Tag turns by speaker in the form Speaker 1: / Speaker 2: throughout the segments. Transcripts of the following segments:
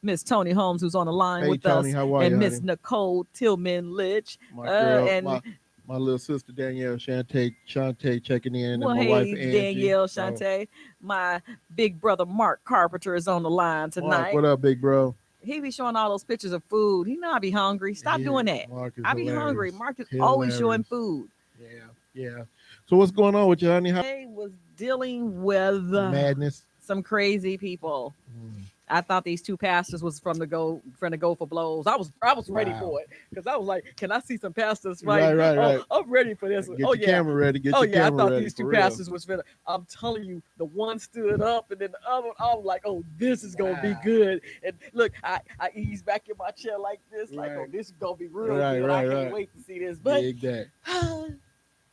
Speaker 1: Miss Tony Holmes, who's on the line
Speaker 2: Hey,
Speaker 1: with
Speaker 2: Tony,
Speaker 1: us,
Speaker 2: how are
Speaker 1: and
Speaker 2: you,
Speaker 1: Miss
Speaker 2: honey?
Speaker 1: Nicole Tillman-Litch.
Speaker 2: My girl,
Speaker 1: And
Speaker 2: my little sister Danielle, Shantae checking in, and
Speaker 1: well,
Speaker 2: my wife
Speaker 1: hey,
Speaker 2: Angie.
Speaker 1: Danielle,
Speaker 2: So,
Speaker 1: Shantae, my big brother Mark Carpenter is on the line
Speaker 2: Mark,
Speaker 1: tonight.
Speaker 2: what up, big bro?
Speaker 1: He be showing all those pictures of food. He know I be hungry. Stop
Speaker 2: Yeah,
Speaker 1: doing that.
Speaker 2: Mark is
Speaker 1: I be hungry.
Speaker 2: hilarious.
Speaker 1: Mark is always showing
Speaker 2: Hilarious.
Speaker 1: food.
Speaker 2: Yeah, yeah. So what's going on with you, honey? How
Speaker 1: I was dealing with
Speaker 2: madness?
Speaker 1: some crazy people.
Speaker 2: Mm,
Speaker 1: I thought these two pastors was from to go for blows. I was ready
Speaker 2: wow.
Speaker 1: for it because I was like, can I see some pastors
Speaker 2: Right,
Speaker 1: fighting?
Speaker 2: right, right.
Speaker 1: I'm ready for this.
Speaker 2: Get
Speaker 1: Oh
Speaker 2: your
Speaker 1: yeah.
Speaker 2: camera ready. Get
Speaker 1: Oh
Speaker 2: your
Speaker 1: yeah, I
Speaker 2: camera
Speaker 1: thought
Speaker 2: ready
Speaker 1: these two
Speaker 2: for real.
Speaker 1: pastors was finna. I'm telling you, the one stood up and then the other one, I was like, oh, this is gonna be
Speaker 2: Wow.
Speaker 1: good. And look, I eased back in my chair like this, like, oh,
Speaker 2: Right.
Speaker 1: this is gonna be real
Speaker 2: Right,
Speaker 1: good.
Speaker 2: right,
Speaker 1: I can't
Speaker 2: right.
Speaker 1: wait to see this. But
Speaker 2: Dig that.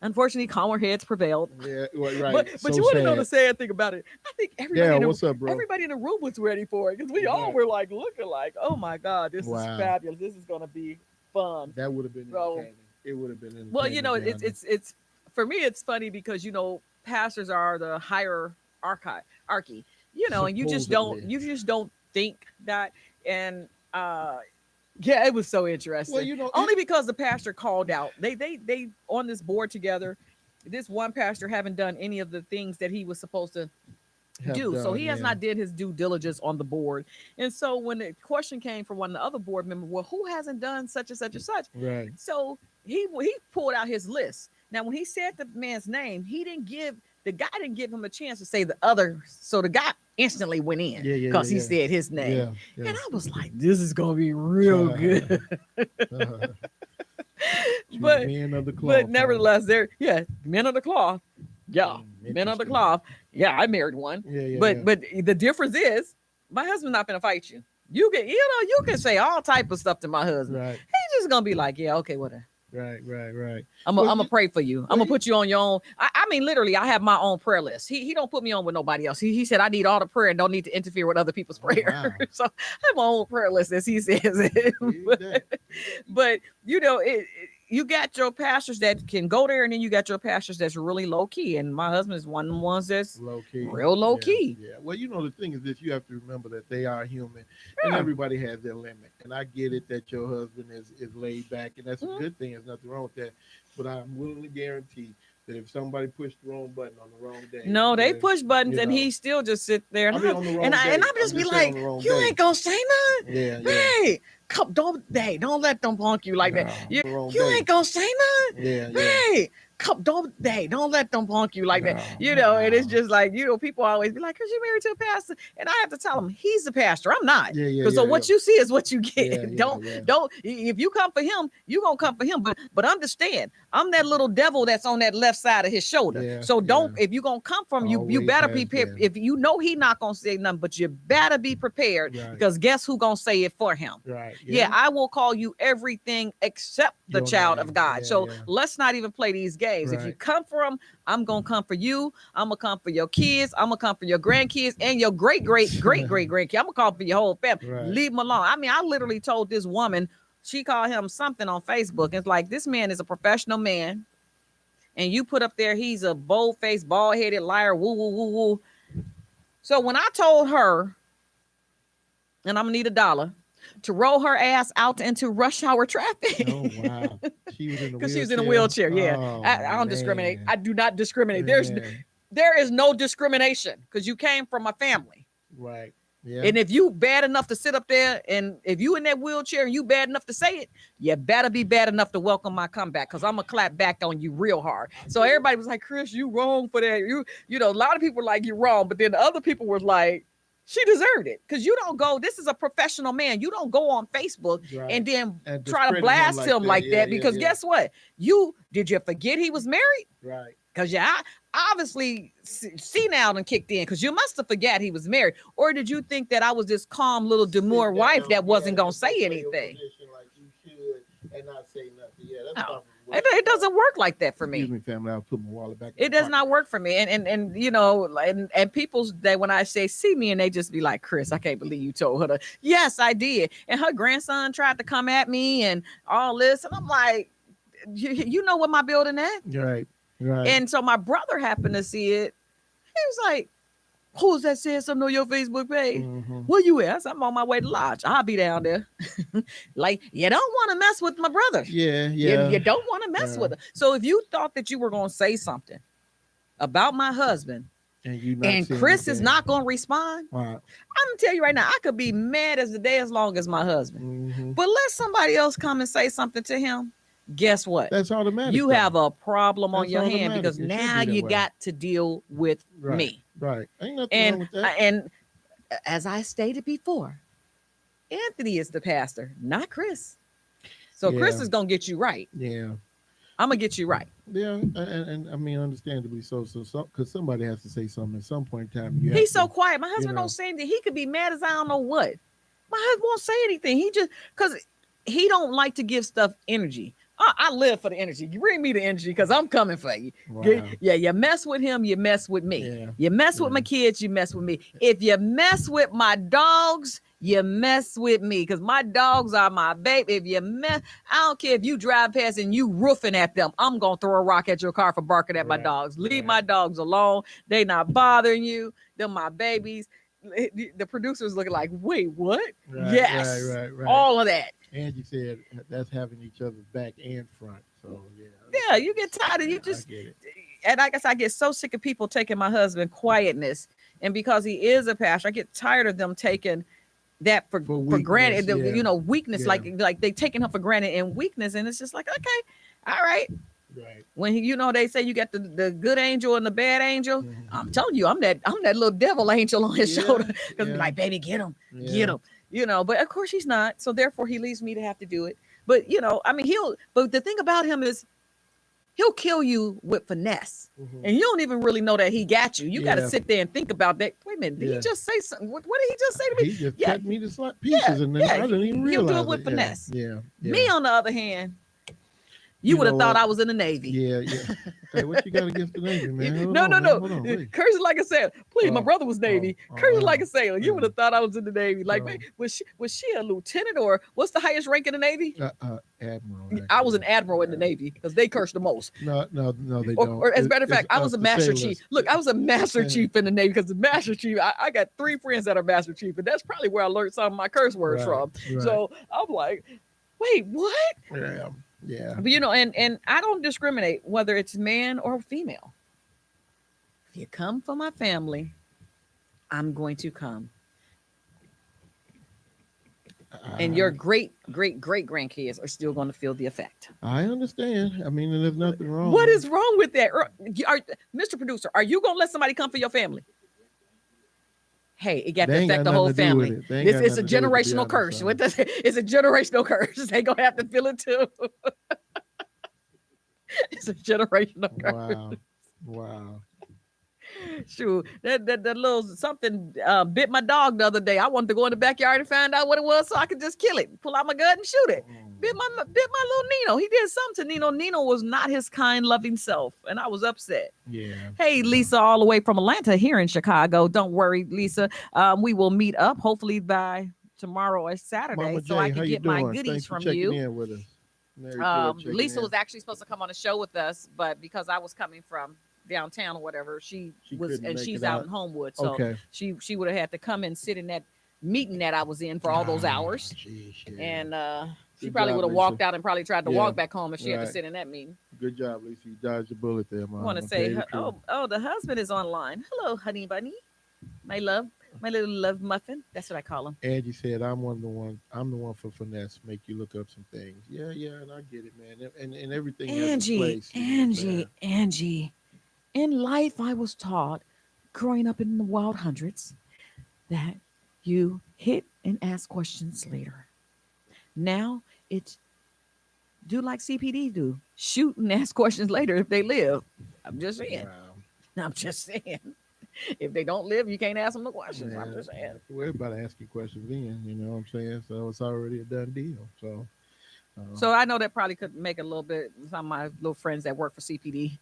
Speaker 1: unfortunately, calmer heads prevailed.
Speaker 2: Yeah, right.
Speaker 1: But
Speaker 2: So
Speaker 1: you want to know
Speaker 2: sad.
Speaker 1: the sad thing about it? I think
Speaker 2: Yeah, what's up, bro?
Speaker 1: everybody in the room was ready for it because we all
Speaker 2: Right.
Speaker 1: were like looking like, oh my God, this is
Speaker 2: Wow.
Speaker 1: fabulous. This is gonna be fun.
Speaker 2: That would have been
Speaker 1: So-
Speaker 2: entertaining. It would have been entertaining.
Speaker 1: Well,
Speaker 2: to be honest.
Speaker 1: it's for me it's funny because pastors are the higher archy, and you just don't think that. And yeah, it was so interesting.
Speaker 2: Well,
Speaker 1: Only because the pastor called out. They on this board together. This one pastor haven't done any of the things that he was supposed to
Speaker 2: have
Speaker 1: do. So
Speaker 2: done,
Speaker 1: he has
Speaker 2: yeah.
Speaker 1: not did his due diligence on the board. And so when the question came from one of the other board members, well, who hasn't done such and such and such?
Speaker 2: Right.
Speaker 1: So he pulled out his list. Now, when he said the man's name, the guy didn't give him a chance to say the other. So the guy instantly went in because he said his name.
Speaker 2: Yeah.
Speaker 1: And I was like, this is going to be real good. But
Speaker 2: men of the cloth,
Speaker 1: but nevertheless, men of the cloth. Yeah, men of the
Speaker 2: interesting.
Speaker 1: cloth. Yeah, I married one.
Speaker 2: Yeah,
Speaker 1: But the difference is my husband's not gonna fight you. You can say all type of stuff to my husband.
Speaker 2: Right,
Speaker 1: He's just gonna be like, yeah, okay, whatever.
Speaker 2: right.
Speaker 1: I'm gonna pray for you. I'm gonna put you on your own. I mean, literally, I have my own prayer list. He don't put me on with nobody else. He said I need all the prayer and don't need to interfere with other people's prayer.
Speaker 2: Wow.
Speaker 1: So I have my own prayer list, as he says it. But you got your pastors that can go there, and then you got your pastors that's really low key. And my husband is one of the ones that's
Speaker 2: low key,
Speaker 1: real low key.
Speaker 2: Yeah. Well, the thing is this: you have to remember that they are human, and everybody has their limit. And I get it that your husband is laid back, and that's a good thing. There's nothing wrong with that. But I'm willing to guarantee that if somebody pushed the wrong button on the wrong day,
Speaker 1: no, they push buttons, and he still just sit there. And
Speaker 2: on the wrong
Speaker 1: and
Speaker 2: day.
Speaker 1: I'm just be like, you ain't gonna say nothing.
Speaker 2: Yeah.
Speaker 1: Hey, don't let them punk you like that. You ain't gonna say nothing.
Speaker 2: Yeah.
Speaker 1: Hey, don't let them punk you like that. And it's just like, people always be like, cause you're married to a pastor. And I have to tell them he's the pastor. I'm not. So what you see is what you get. Don't, if you come for him, you gonna come for him. But understand, I'm that little devil that's on that left side of his shoulder.
Speaker 2: Yeah,
Speaker 1: so if you gonna come from you better be prepared. If he not gonna say nothing, but you better be prepared because guess who gonna say it for him?
Speaker 2: Right.
Speaker 1: Yeah, I will call you everything except the child of God. So let's not even play these games. If you come for him, I'm gonna come for you. I'm gonna come for your kids. I'm gonna come for your grandkids and your great grandkids. I'm gonna call for your whole family.
Speaker 2: Right.
Speaker 1: Leave them alone. I mean, I literally told this woman, she called him something on Facebook. It's like, this man is a professional man, and you put up there he's a bold-faced, bald-headed liar. Woo woo woo woo. So when I told her, and I'm gonna need $1 to roll her ass out into rush hour traffic.
Speaker 2: Oh wow!
Speaker 1: Because she was in a wheelchair. Yeah,
Speaker 2: Oh,
Speaker 1: I don't discriminate. I do not discriminate.
Speaker 2: Man.
Speaker 1: There is no discrimination because you came from a family.
Speaker 2: Right. Yeah.
Speaker 1: And if you bad enough to sit up there, and if you in that wheelchair and you bad enough to say it, you better be bad enough to welcome my comeback, because I'm gonna clap back on you real hard. So everybody was like, Chris, you wrong for that. A lot of people were like, you're wrong, but then the other people were like, she deserved it, because you don't go. This is a professional man. You don't go on Facebook and then try to blast him like that because guess what? Did you forget he was married?
Speaker 2: Right.
Speaker 1: Because obviously senile and kicked in, because you must have forgot he was married. Or did you think that I was this calm little demure wife that wasn't gonna say anything?
Speaker 2: Like you should and not say nothing. Yeah, that's
Speaker 1: no. It doesn't work like that for me.
Speaker 2: Excuse me, family. I'll put my wallet back.
Speaker 1: It does not work for me. And people that when I say see me and they just be like, Chris, I can't believe you told her to. Yes, I did. And her grandson tried to come at me and all this. And I'm like, you know what my building at?
Speaker 2: Right. Right.
Speaker 1: And so my brother happened to see it. He was like, Who's that said something on your Facebook page?
Speaker 2: Mhm.
Speaker 1: Where you at? I said, I'm on my way to Lodge. I'll be down there. Like, you don't want to mess with my brother.
Speaker 2: Yeah,
Speaker 1: You don't want to mess with her. So if you thought that you were going to say something about my husband and Chris is not going to respond,
Speaker 2: Right.
Speaker 1: I'm going to tell you right now, I could be mad as the day as long as my husband. But let somebody else come and say something to him. Guess what?
Speaker 2: That's automatic.
Speaker 1: You have a problem on your hand because
Speaker 2: It should
Speaker 1: now
Speaker 2: be that
Speaker 1: you
Speaker 2: way.
Speaker 1: got to deal with me.
Speaker 2: Right. Ain't nothing wrong
Speaker 1: And
Speaker 2: with that.
Speaker 1: and as I stated before, Anthony is the pastor, not Chris. So Chris is gonna get you right.
Speaker 2: Yeah.
Speaker 1: I'm gonna get you right.
Speaker 2: Yeah, and I mean, understandably so. So, because somebody has to say something at some point in time.
Speaker 1: He's so quiet. My husband don't say anything. He could be mad as I don't know what. My husband won't say anything. He just because he don't like to give stuff energy. I live for the energy. You bring me the energy because I'm coming for you.
Speaker 2: Wow.
Speaker 1: Yeah, you mess with him, you mess with me.
Speaker 2: Yeah.
Speaker 1: You mess with my kids, you mess with me. If you mess with my dogs, you mess with me because my dogs are my baby. If you mess, I don't care if you drive past and you roofing at them. I'm gonna throw a rock at your car for barking at my dogs. Leave my dogs alone. They not bothering you. They're my babies. The producer's looking like, wait, what?
Speaker 2: Right,
Speaker 1: Yes,
Speaker 2: right.
Speaker 1: all of that.
Speaker 2: Angie said that's having each other's back and front. So
Speaker 1: yeah, you get tired of you just.
Speaker 2: I get it.
Speaker 1: And I guess I get so sick of people taking my husband quietness, and because he is a pastor, I get tired of them taking that for
Speaker 2: weakness,
Speaker 1: granted.
Speaker 2: yeah.
Speaker 1: You know, weakness,
Speaker 2: Yeah.
Speaker 1: like they taking him for granted in weakness, and it's just like, okay, all right.
Speaker 2: Right.
Speaker 1: When you know they say you got the good angel and the bad angel, I'm telling you, I'm that little devil angel on his shoulder because like, baby, get him, get him. You know, but of course he's not. So therefore he leaves me to have to do it. But you know, I mean, but the thing about him is he'll kill you with finesse. And you don't even really know that he got you. You got to sit there and think about that. Wait a minute, did he just say something? What did he just say to me?
Speaker 2: He just cut me to pieces and then I didn't even realize
Speaker 1: he'll do it with finesse.
Speaker 2: Yeah.
Speaker 1: Me on the other hand, you would have thought I was in the Navy.
Speaker 2: Yeah. Hey, what you got against the Navy, man?
Speaker 1: No.
Speaker 2: Hold on, wait.
Speaker 1: Curse like a sailor. Please, my brother was Navy. Curse like a sailor. You would have thought I was in the Navy. Like, was she a lieutenant or what's the highest rank in the Navy?
Speaker 2: Admiral. Actually.
Speaker 1: I was an admiral in the Navy because they curse the most.
Speaker 2: No, they
Speaker 1: or,
Speaker 2: don't.
Speaker 1: Or as a matter of fact, I was a master
Speaker 2: sailors.
Speaker 1: chief. Look, I was a master chief in the Navy because the master chief, I got 3 friends that are master chief, and that's probably where I learned some of my curse words from. Right. So I'm like, wait, what?
Speaker 2: Yeah.
Speaker 1: But you know, and I don't discriminate whether it's man or female. If you come for my family, I'm going to come. And your great grandkids are still going to feel the effect.
Speaker 2: I understand. I mean, there's nothing wrong.
Speaker 1: What is wrong with that? Mr. Producer, are you going to let somebody come for your family? Hey, it got to affect the whole family. It's a generational curse. It's a generational curse. They gonna have to feel it too. It's a generational curse.
Speaker 2: Wow.
Speaker 1: Shoot, that little something bit my dog the other day. I wanted to go in the backyard and find out what it was so I could just kill it, pull out my gun and shoot it. Bit my little Nino. He did something to Nino. Nino was not his kind, loving self, and I was upset.
Speaker 2: Yeah.
Speaker 1: Hey, Lisa, all the way from Atlanta here in Chicago. Don't worry, Lisa. We will meet up hopefully by tomorrow or Saturday,
Speaker 2: Mama
Speaker 1: so
Speaker 2: Jay,
Speaker 1: I can get my goodies
Speaker 2: Thanks
Speaker 1: from
Speaker 2: for
Speaker 1: you.
Speaker 2: in with us.
Speaker 1: Lisa was actually supposed to come on the show with us, but because I was coming from downtown or whatever, she was, and she's out in Homewood, so she would have had to come and sit in that meeting that I was in for all those hours.
Speaker 2: Geez,
Speaker 1: and she probably would have walked out and probably tried to walk back home if she had to sit in that meeting.
Speaker 2: Good job, Lisa. You dodged a bullet there, Mom.
Speaker 1: I want to say, the husband is online. Hello, honey bunny, my love, my little love muffin. That's what I call him.
Speaker 2: Angie said, I'm the one for finesse, make you look up some things. Yeah, and I get it, man. And everything has a place.
Speaker 1: Angie. In life, I was taught, growing up in the wild hundreds, that you hit and ask questions later. Now it's do like CPD do, shoot and ask questions later if they live. I'm just saying. Wow. I'm just saying. If they don't live, you can't ask them the questions. I'm just saying.
Speaker 2: We're about to ask you questions then, you know what I'm saying? So it's already a done deal. So
Speaker 1: I know that probably could make a little bit, some of my little friends that work for CPD.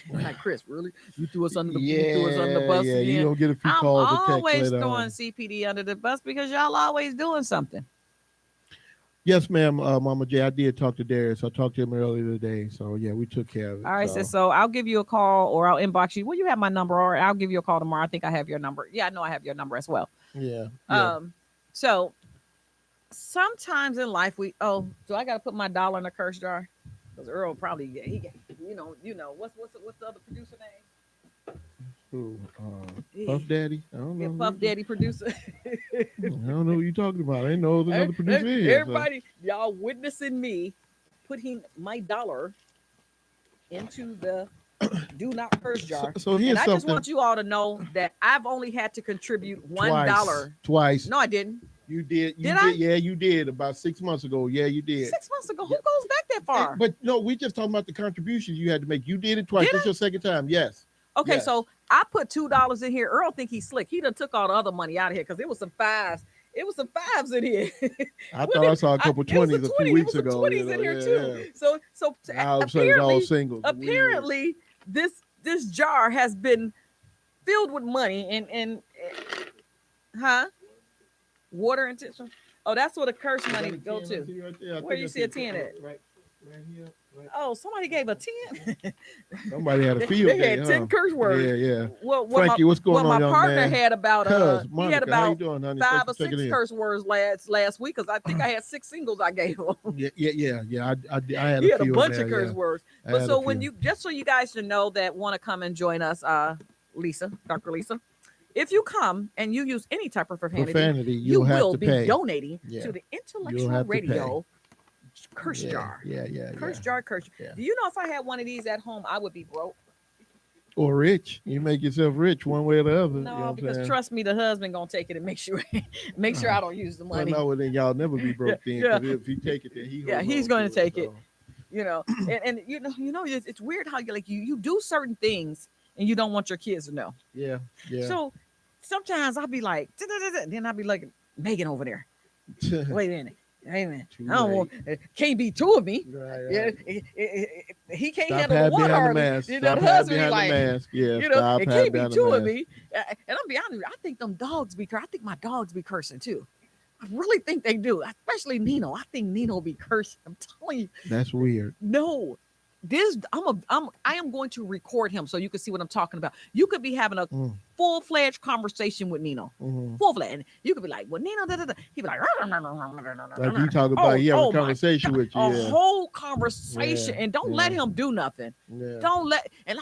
Speaker 1: Like, Chris, really? You threw us under the bus?
Speaker 2: Yeah, you don't get a few calls.
Speaker 1: I'm always throwing CPD under the bus because y'all always doing something.
Speaker 2: Yes, ma'am, Mama J. I did talk to Darius. I talked to him earlier today. So yeah, we took care of it.
Speaker 1: All right, so I'll give you a call or I'll inbox you. Well, you have my number, or I'll give you a call tomorrow. I think I have your number. Yeah, I know I have your number as well.
Speaker 2: Yeah.
Speaker 1: So sometimes in life do I got to put my dollar in the curse jar? Because Earl probably what's the other producer name?
Speaker 2: Who? Puff Daddy? I don't know.
Speaker 1: Yeah, Puff Daddy producer.
Speaker 2: I don't know what you're talking about. I didn't know there's another producer here.
Speaker 1: Everybody, y'all witnessing me putting my dollar into the do not curse jar.
Speaker 2: So here's
Speaker 1: and I
Speaker 2: something.
Speaker 1: just want you all to know that I've only had to contribute $1.
Speaker 2: Twice.
Speaker 1: No, I didn't.
Speaker 2: You did.
Speaker 1: Did I?
Speaker 2: Yeah, you did. About 6 months ago. Yeah, you did.
Speaker 1: 6 months ago? Who goes back that far?
Speaker 2: But no, we just talking about the contributions you had to make. You did it twice. This your second time. Yes.
Speaker 1: Okay,
Speaker 2: yes.
Speaker 1: So I put $2 in here. Earl think he's slick. He done took all the other money out of here because it was some fives. It was some fives in here.
Speaker 2: I thought I saw a couple 20s a few weeks ago.
Speaker 1: 20s in here too. Yeah. So
Speaker 2: apparently, all singles.
Speaker 1: Apparently, this jar has been filled with money and water and tissue. Oh, that's where the curse money go to. Right where you see a 10 at? Right here. Right. Oh, somebody gave a 10.
Speaker 2: Somebody had a field
Speaker 1: They had 10 curse words.
Speaker 2: Yeah.
Speaker 1: What
Speaker 2: Frankie, what's going on,
Speaker 1: my partner
Speaker 2: man?
Speaker 1: had about
Speaker 2: Monica,
Speaker 1: he had about
Speaker 2: doing,
Speaker 1: 5 or 6 curse words last week because I think I had 6 singles I gave him.
Speaker 2: Yeah. I had
Speaker 1: he had a bunch of curse words. But so when you just so you guys should know that want to come and join us, Dr. Lisa. If you come and you use any type of profanity you will be donating to the Intellectual Radio curse jar. Curse jar. Yeah. Do you know if I had one of these at home, I would be broke?
Speaker 2: Or rich. You make yourself rich one way or the other.
Speaker 1: No, you know because trust me, the husband gonna take it and make sure I don't use the money.
Speaker 2: Well, then y'all never be broke then. If he take it, then
Speaker 1: he's going to take it. You know, and you know, it's weird how you do certain things and you don't want your kids to know.
Speaker 2: Yeah.
Speaker 1: So sometimes I'll be like, then I'll be like Megan over there. Wait a minute. Hey man, I don't want. Can't be two of me. Right. He can't handle one hardly. You know, the husband be like, it can't be two of me. And I'm be honest, I think them dogs be cursing. I think my dogs be cursing too. I really think they do, especially Nino. I think Nino be cursing. I'm telling you.
Speaker 2: That's weird.
Speaker 1: No. I am going to record him so you can see what I'm talking about. You could be having a full-fledged conversation with Nino. Full-fledged. And you could be like, well, Nino, he'd be like,
Speaker 2: like you talk about he have a conversation with you.
Speaker 1: A whole conversation. And don't let him do nothing. And I'll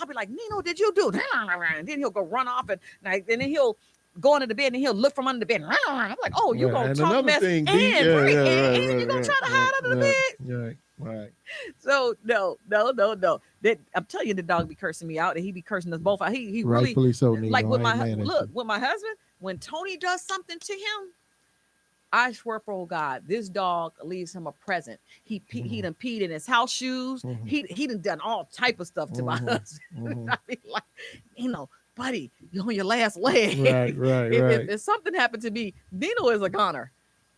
Speaker 1: be like, Nino, did you do? And then he'll go run off and then he'll go into the bed and he'll look from under the bed. I'm like, oh, you gonna talk mess and you're gonna try to hide under the bed.
Speaker 2: Right.
Speaker 1: So no. I'm telling you, the dog be cursing me out, and he be cursing us both out. He really
Speaker 2: rightfully so. Nino,
Speaker 1: like with my husband. When Tony does something to him, I swear for God, this dog leaves him a present. He done peed in his house shoes. He done all type of stuff to my husband. I be like, buddy, you're on your last leg.
Speaker 2: Right.
Speaker 1: If something happened to me, Nino is a goner.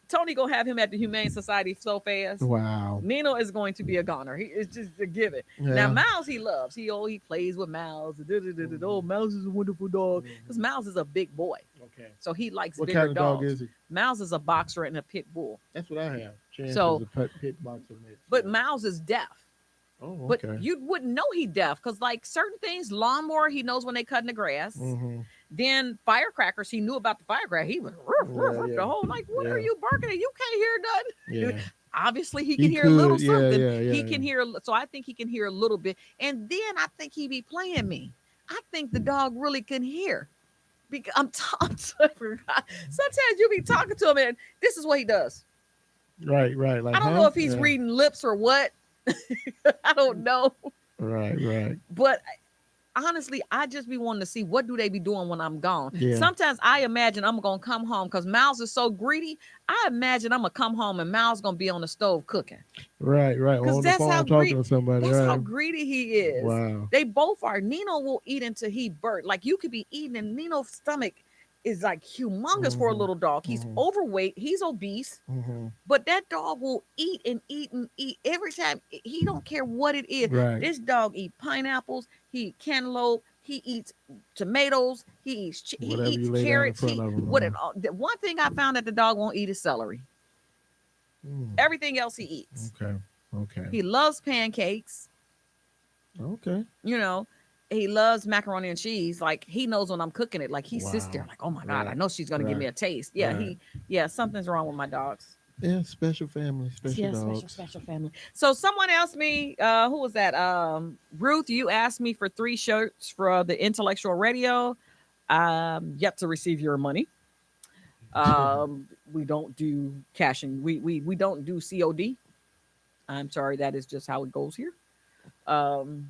Speaker 1: Tony gonna have him at the Humane Society so fast.
Speaker 2: Wow.
Speaker 1: Nino is going to be a goner. It's just a given. Now Miles, he loves. He plays with Miles. Oh, Miles is a wonderful dog. Because Miles is a big boy. Okay. So he likes bigger
Speaker 2: kind of
Speaker 1: dogs.
Speaker 2: Dog is he?
Speaker 1: Miles is a boxer and a pit bull.
Speaker 2: That's what I have. Chance
Speaker 1: so
Speaker 2: is a pit boxer.
Speaker 1: But Miles is deaf.
Speaker 2: Oh, okay.
Speaker 1: But you wouldn't know he deaf because like certain things, lawnmower, he knows when they cutting the grass. Then firecrackers, he knew about the firecracker. He was the whole night. What are you barking at? You can't hear nothing. Obviously, he can hear a little something. He can hear. So I think he can hear a little bit. And then I think he be playing me. I think the dog really can hear. Because I'm sometimes you be talking to him and this is what he does.
Speaker 2: Right. Like,
Speaker 1: I don't know if he's reading lips or what. I don't know.
Speaker 2: Right.
Speaker 1: But honestly, I just be wanting to see what do they be doing when I'm gone.
Speaker 2: Yeah.
Speaker 1: Sometimes I imagine I'm gonna come home because Miles is so greedy. I imagine I'm gonna come home and Miles gonna be on the stove cooking.
Speaker 2: Right.
Speaker 1: Because that's how talking to somebody. That's how greedy he is.
Speaker 2: Wow.
Speaker 1: They both are. Nino will eat until he burnt. Like you could be eating, and Nino's stomach is like humongous for a little dog. He's overweight. He's obese. But that dog will eat and eat and eat every time. He don't care what it is.
Speaker 2: Right.
Speaker 1: This dog eat pineapples. He eat cantaloupe. He eats tomatoes. He eats carrots. The one thing I found that the dog won't eat is celery. Everything else he eats.
Speaker 2: Okay. Okay.
Speaker 1: He loves pancakes.
Speaker 2: Okay.
Speaker 1: You know, he loves macaroni and cheese. Like he knows when I'm cooking it. Like he sits there
Speaker 2: Wow.
Speaker 1: like, oh my God, I
Speaker 2: Right.
Speaker 1: know she's gonna give me
Speaker 2: Right.
Speaker 1: a taste.
Speaker 2: Right.
Speaker 1: Yeah, something's wrong with my dogs.
Speaker 2: Yeah, special family, special
Speaker 1: Yeah,
Speaker 2: dogs.
Speaker 1: special family. So someone asked me, who was that? Ruth, you asked me for 3 shirts for the Intellectual Radio. Yet to receive your money. We don't do cashing. We don't do COD. I'm sorry, that is just how it goes here. Um,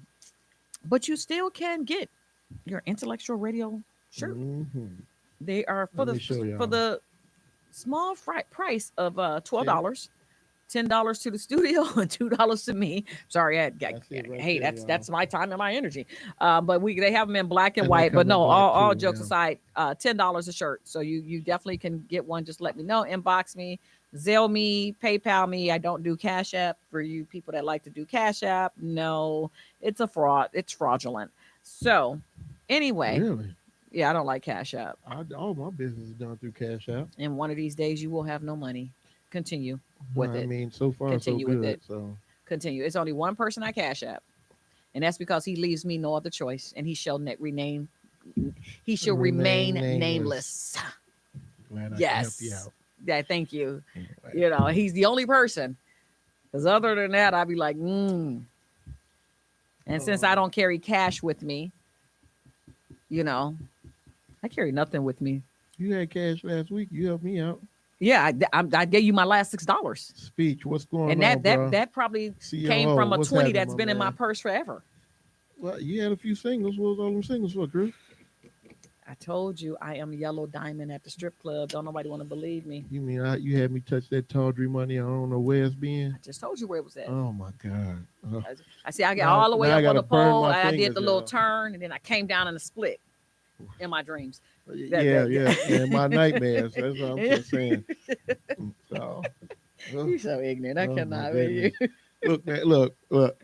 Speaker 1: but you still can get your Intellectual Radio shirt. They are
Speaker 2: Let me show
Speaker 1: for
Speaker 2: y'all.
Speaker 1: the small price of
Speaker 2: See?
Speaker 1: $12. $10 to the studio and $2 to me. Sorry,
Speaker 2: That's it right
Speaker 1: hey,
Speaker 2: there,
Speaker 1: that's
Speaker 2: y'all.
Speaker 1: my time and my energy. But they have them in black and
Speaker 2: And they
Speaker 1: white. But
Speaker 2: come in
Speaker 1: no,
Speaker 2: black
Speaker 1: all
Speaker 2: too.
Speaker 1: jokes
Speaker 2: Yeah.
Speaker 1: aside, $10 a shirt. So you definitely can get one. Just let me know. Inbox me, Zelle me, PayPal me. I don't do Cash App for you people that like to do Cash App. No, it's a fraud. It's fraudulent. So anyway,
Speaker 2: Really?
Speaker 1: yeah, I don't like Cash App.
Speaker 2: All my business is done through Cash App.
Speaker 1: And one of these days you will have no money. Continue with
Speaker 2: I
Speaker 1: it.
Speaker 2: mean, so far so
Speaker 1: Continue with
Speaker 2: good.
Speaker 1: it.
Speaker 2: So
Speaker 1: Continue. It's only one person I Cash App, and that's because he leaves me no other choice, and he shall rename. He shall remain nameless.
Speaker 2: Glad I can help you
Speaker 1: Yes.
Speaker 2: out.
Speaker 1: Yeah. Thank you.
Speaker 2: Anyway.
Speaker 1: You know, he's the only person. Because other than that, I'd be like, And since I don't carry cash with me, you know, I carry nothing with me.
Speaker 2: You had cash last week. You helped me out.
Speaker 1: Yeah, I gave you my last $6.
Speaker 2: Speech. What's going
Speaker 1: And
Speaker 2: on, bro?
Speaker 1: that probably
Speaker 2: COO,
Speaker 1: came from a
Speaker 2: what's
Speaker 1: 20
Speaker 2: happening,
Speaker 1: that's
Speaker 2: my
Speaker 1: been in my
Speaker 2: man?
Speaker 1: purse forever.
Speaker 2: Well, you had a few singles. What was all them singles for, Chris?
Speaker 1: I told you I am Yellow Diamond at the strip club. Don't nobody want to believe me.
Speaker 2: You mean you had me touch that tawdry money? I don't know where it's been.
Speaker 1: I just told you where it was at.
Speaker 2: Oh my God!
Speaker 1: I see. I got
Speaker 2: Now-
Speaker 1: all the way
Speaker 2: now I
Speaker 1: up on
Speaker 2: gotta
Speaker 1: the
Speaker 2: burn
Speaker 1: pole.
Speaker 2: my
Speaker 1: I did
Speaker 2: fingers,
Speaker 1: the little
Speaker 2: y'all.
Speaker 1: turn, and then I came down in a split in my dreams.
Speaker 2: Yeah. My nightmares. That's what I'm just saying. So,
Speaker 1: You're so ignorant. I
Speaker 2: oh, my
Speaker 1: cannot with you.
Speaker 2: goodness. Look, man. Look.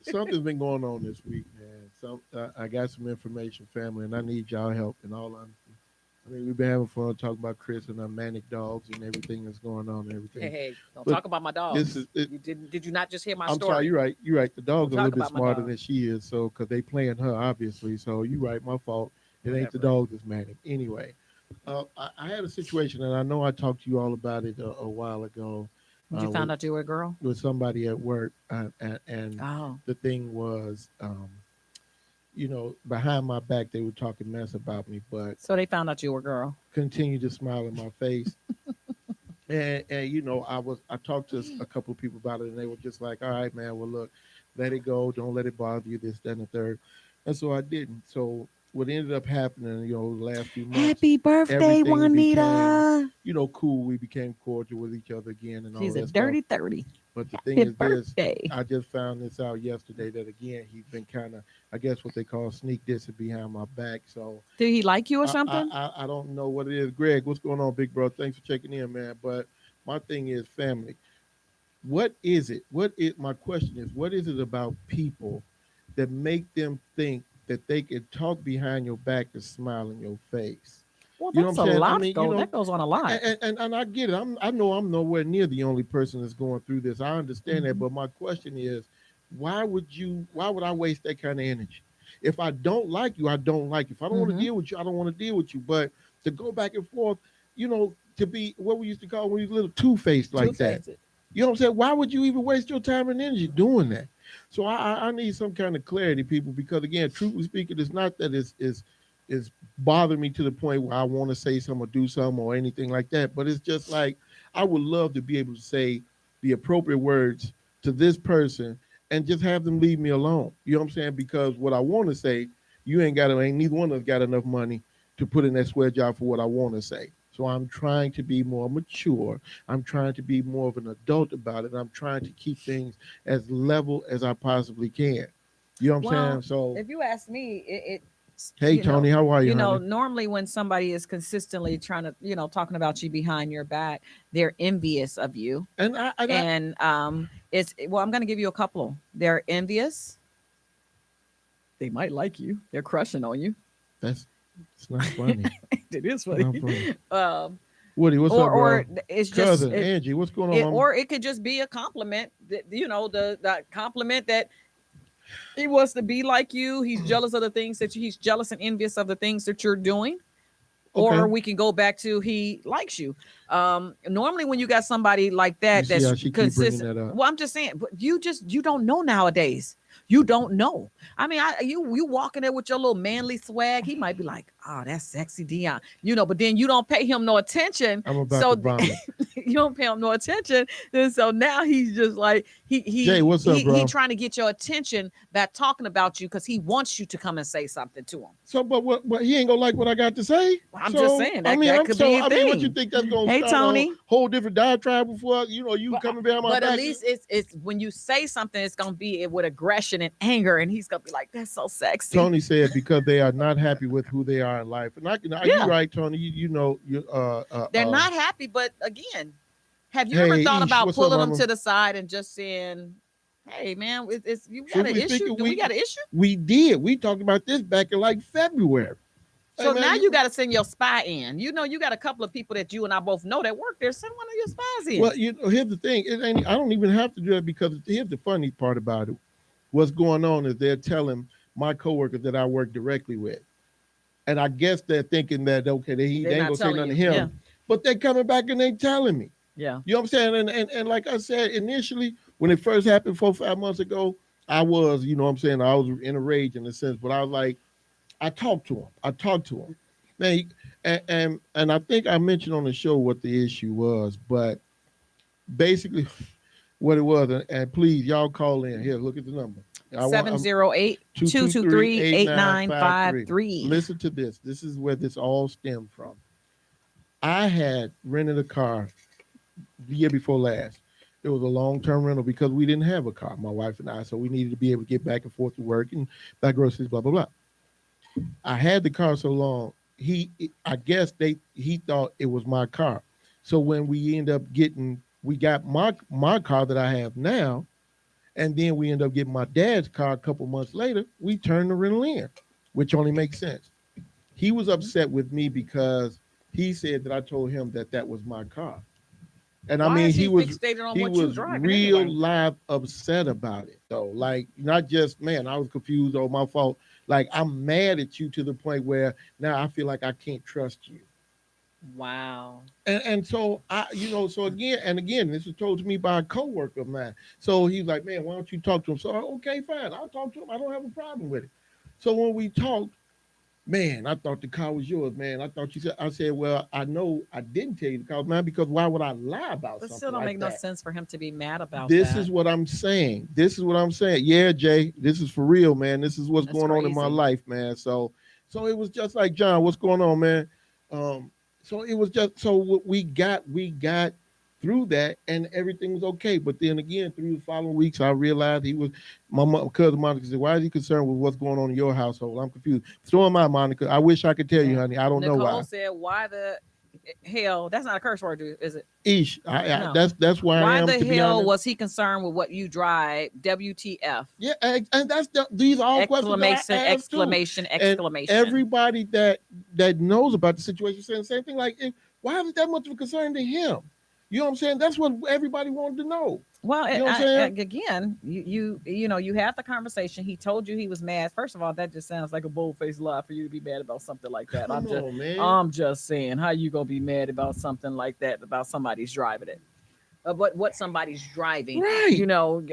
Speaker 2: Something's been going on this week, man. I got some information, family, and I need y'all help. And all I mean, we've been having fun talking about Chris and our manic dogs and everything that's going on and everything.
Speaker 1: Hey, don't
Speaker 2: Look,
Speaker 1: talk about my dogs.
Speaker 2: You
Speaker 1: Did you not just hear my
Speaker 2: I'm
Speaker 1: story?
Speaker 2: sorry, you're right. You're right. The dog's
Speaker 1: Don't
Speaker 2: a
Speaker 1: talk
Speaker 2: little bit
Speaker 1: about my
Speaker 2: smarter
Speaker 1: dog.
Speaker 2: than she is, so because they playing her, obviously. So you're right. My fault. It ain't the
Speaker 1: Whatever.
Speaker 2: dog that's manic. Anyway, I had a situation, and I know I talked to you all about it a while ago.
Speaker 1: Did you find out you were a girl?
Speaker 2: With somebody at work, and
Speaker 1: Oh,
Speaker 2: the thing was, behind my back they were talking mess about me, but
Speaker 1: so they found out you were a girl.
Speaker 2: continued to smile in my face. And I talked to a couple of people about it, and they were just like, all right, man, well, look, let it go, don't let it bother you, this, that, and the third. And so I didn't. So what ended up happening, the last few months,
Speaker 1: Happy birthday,
Speaker 2: everything
Speaker 1: Juanita.
Speaker 2: became, cool. We became cordial with each other again and
Speaker 1: She's
Speaker 2: all
Speaker 1: a
Speaker 2: that
Speaker 1: dirty
Speaker 2: stuff.
Speaker 1: 30.
Speaker 2: But the thing
Speaker 1: Happy
Speaker 2: is
Speaker 1: birthday.
Speaker 2: this, I just found this out yesterday that, again, he's been kind of, I guess what they call sneak dissing behind my back. So
Speaker 1: Did he like you or something?
Speaker 2: I don't know what it is. Greg, what's going on, big bro? Thanks for checking in, man. But my thing is family. What is it? My question is, what is it about people that make them think that they can talk behind your back and smile in your face?
Speaker 1: Well,
Speaker 2: You know
Speaker 1: that's
Speaker 2: what I'm
Speaker 1: a
Speaker 2: saying?
Speaker 1: lot.
Speaker 2: I mean,
Speaker 1: That goes on a lot.
Speaker 2: and I get it. I know I'm nowhere near the only person that's going through this. I understand that,
Speaker 1: Mhm.
Speaker 2: but my question is, why would I waste that kind of energy? If I don't like you, I don't like you. If I don't want
Speaker 1: Mhm.
Speaker 2: to deal with you, I don't want to deal with you. But to go back and forth, to be what we used to call when you was a little two-faced like that.
Speaker 1: Two-faced.
Speaker 2: You know what I'm saying? Why would you even waste your time and energy doing that? So I need some kind of clarity, people, because again, truthfully speaking, it's not that it's bothering me to the point where I want to say something or do something or anything like that. But it's just like I would love to be able to say the appropriate words to this person and just have them leave me alone. You know what I'm saying? Because what I want to say, ain't neither one of us got enough money to put in that sweat job for what I want to say. So I'm trying to be more mature. I'm trying to be more of an adult about it. I'm trying to keep things as level as I possibly can. You know what I'm saying? So,
Speaker 1: if you ask me,
Speaker 2: hey, Tony, how are you, honey?
Speaker 1: normally when somebody is consistently trying to, talking about you behind your back, they're envious of you.
Speaker 2: And
Speaker 1: I'm going to give you a couple. They're envious. They might like you. They're crushing on you.
Speaker 2: it's not funny.
Speaker 1: It is
Speaker 2: Not
Speaker 1: funny.
Speaker 2: funny. Woody, what's up, bro?
Speaker 1: or it's just
Speaker 2: Cousin Angie, what's going on, mama?
Speaker 1: or it could just be a compliment that, the compliment that he wants to be like you. He's jealous of the things that he's jealous and envious of the things that you're doing.
Speaker 2: Okay.
Speaker 1: Or we can go back to he likes you. Normally when you got somebody like
Speaker 2: You
Speaker 1: that
Speaker 2: see how
Speaker 1: that's
Speaker 2: she keep bringing
Speaker 1: consistent.
Speaker 2: that up.
Speaker 1: Well, I'm just saying, but you don't know nowadays. You don't know. I mean, you walking there with your little manly swag. He might be like, "Oh, that's sexy, Dion." But then you don't pay him no attention.
Speaker 2: I'm about
Speaker 1: So
Speaker 2: to vomit.
Speaker 1: you don't pay him no attention. And so now he's just like
Speaker 2: Jay, what's up, bro?
Speaker 1: he trying to get your attention by talking about you because he wants you to come and say something to him.
Speaker 2: So, but he ain't gonna like what I got to say.
Speaker 1: I'm
Speaker 2: So,
Speaker 1: just saying that, that could be a
Speaker 2: I
Speaker 1: thing.
Speaker 2: mean, what you think that's gonna
Speaker 1: Hey,
Speaker 2: start
Speaker 1: Tony.
Speaker 2: a whole different diatribe before you coming behind my
Speaker 1: But
Speaker 2: back?
Speaker 1: at least it's when you say something, it's gonna be with aggression and anger, and he's gonna be like, "That's so sexy."
Speaker 2: Tony said because they are not happy with who they are in life, and
Speaker 1: Yeah.
Speaker 2: you're right, Tony.
Speaker 1: They're not happy, but again, have you
Speaker 2: Hey,
Speaker 1: ever thought
Speaker 2: Ish,
Speaker 1: about
Speaker 2: what's
Speaker 1: pulling
Speaker 2: up,
Speaker 1: them
Speaker 2: mama?
Speaker 1: to the side and just saying, "Hey, man, it's you got an
Speaker 2: Truthfully
Speaker 1: issue?
Speaker 2: speaking,
Speaker 1: Do we got an issue?"
Speaker 2: We did. We talked about this back in like February. Hey,
Speaker 1: So
Speaker 2: man,
Speaker 1: now you got to send your spy in. You got a couple of people that you and I both know that work there. Send one of your spies in.
Speaker 2: Well, here's the thing. I don't even have to do that because here's the funny part about it. What's going on is they're telling my coworkers that I work directly with, and I guess they're thinking that okay, they ain't
Speaker 1: not
Speaker 2: gonna say
Speaker 1: telling
Speaker 2: nothing to
Speaker 1: you.
Speaker 2: him,
Speaker 1: Yeah.
Speaker 2: but they coming back and they telling me.
Speaker 1: Yeah.
Speaker 2: You know what I'm saying? And like I said initially, when it first happened 4-5 months ago, I was, you know what I'm saying, I was in a rage in a sense, but I was like, I talked to him. Man, and I think I mentioned on the show what the issue was, but basically what it was, and please y'all call in here. Look at the number.
Speaker 1: 708-223-8953.
Speaker 2: Listen to this. This is where this all stemmed from. I had rented a car the year before last. It was a long-term rental because we didn't have a car, my wife and I, so we needed to be able to get back and forth to work and buy groceries, blah blah blah. I had the car so long. I guess he thought it was my car. So when we got my car that I have now, and then we end up getting my dad's car a couple months later, we turned the rental in, which only makes sense. He was upset with me because he said that I told him that was my car. And
Speaker 1: Why
Speaker 2: I mean,
Speaker 1: is
Speaker 2: he was
Speaker 1: driving
Speaker 2: real
Speaker 1: anyway?
Speaker 2: live upset about it though. Like not just man, I was confused or my fault. Like I'm mad at you to the point where now I feel like I can't trust you.
Speaker 1: Wow.
Speaker 2: And so so again, this was told to me by a coworker of mine. So he's like, man, why don't you talk to him? So okay, fine, I'll talk to him. I don't have a problem with it. So when we talked, man, I thought the car was yours, man. I said, well, I know I didn't tell you the car was mine because why would I lie about
Speaker 1: But
Speaker 2: something
Speaker 1: still don't
Speaker 2: like
Speaker 1: make no
Speaker 2: that?
Speaker 1: sense for him to be mad about
Speaker 2: This
Speaker 1: that.
Speaker 2: is what I'm saying. Yeah, Jay, this is for real, man. This is what's
Speaker 1: That's
Speaker 2: going on in my
Speaker 1: crazy.
Speaker 2: life, man. So it was just like, John, what's going on, man? So it was just we got through that and everything was okay. But then again, through the following weeks, I realized my cousin Monica said, why is he concerned with what's going on in your household? I'm confused. Throw him out, Monica. I wish I could tell you, honey. I don't know why.
Speaker 1: Nicole said, "Why the hell?" That's not a curse word, is it?
Speaker 2: Ish.
Speaker 1: No.
Speaker 2: That's where I
Speaker 1: Why
Speaker 2: am.
Speaker 1: the
Speaker 2: To be
Speaker 1: hell
Speaker 2: honest.
Speaker 1: was he concerned with what you drive? WTF?
Speaker 2: Yeah, and these are all questions that I ask too.
Speaker 1: Exclamation!
Speaker 2: And everybody that knows about the situation saying the same thing. Like, why is it that much of a concern to him? You know what I'm saying? That's what everybody wanted to know.
Speaker 1: Well,
Speaker 2: You know what I'm saying?
Speaker 1: again, you had the conversation. He told you he was mad. First of all, that just sounds like a bold-faced lie for you to be mad about something like that.
Speaker 2: Come on, man.
Speaker 1: I'm just saying, how you gonna be mad about something like that about somebody's driving it? What somebody's driving,
Speaker 2: Right.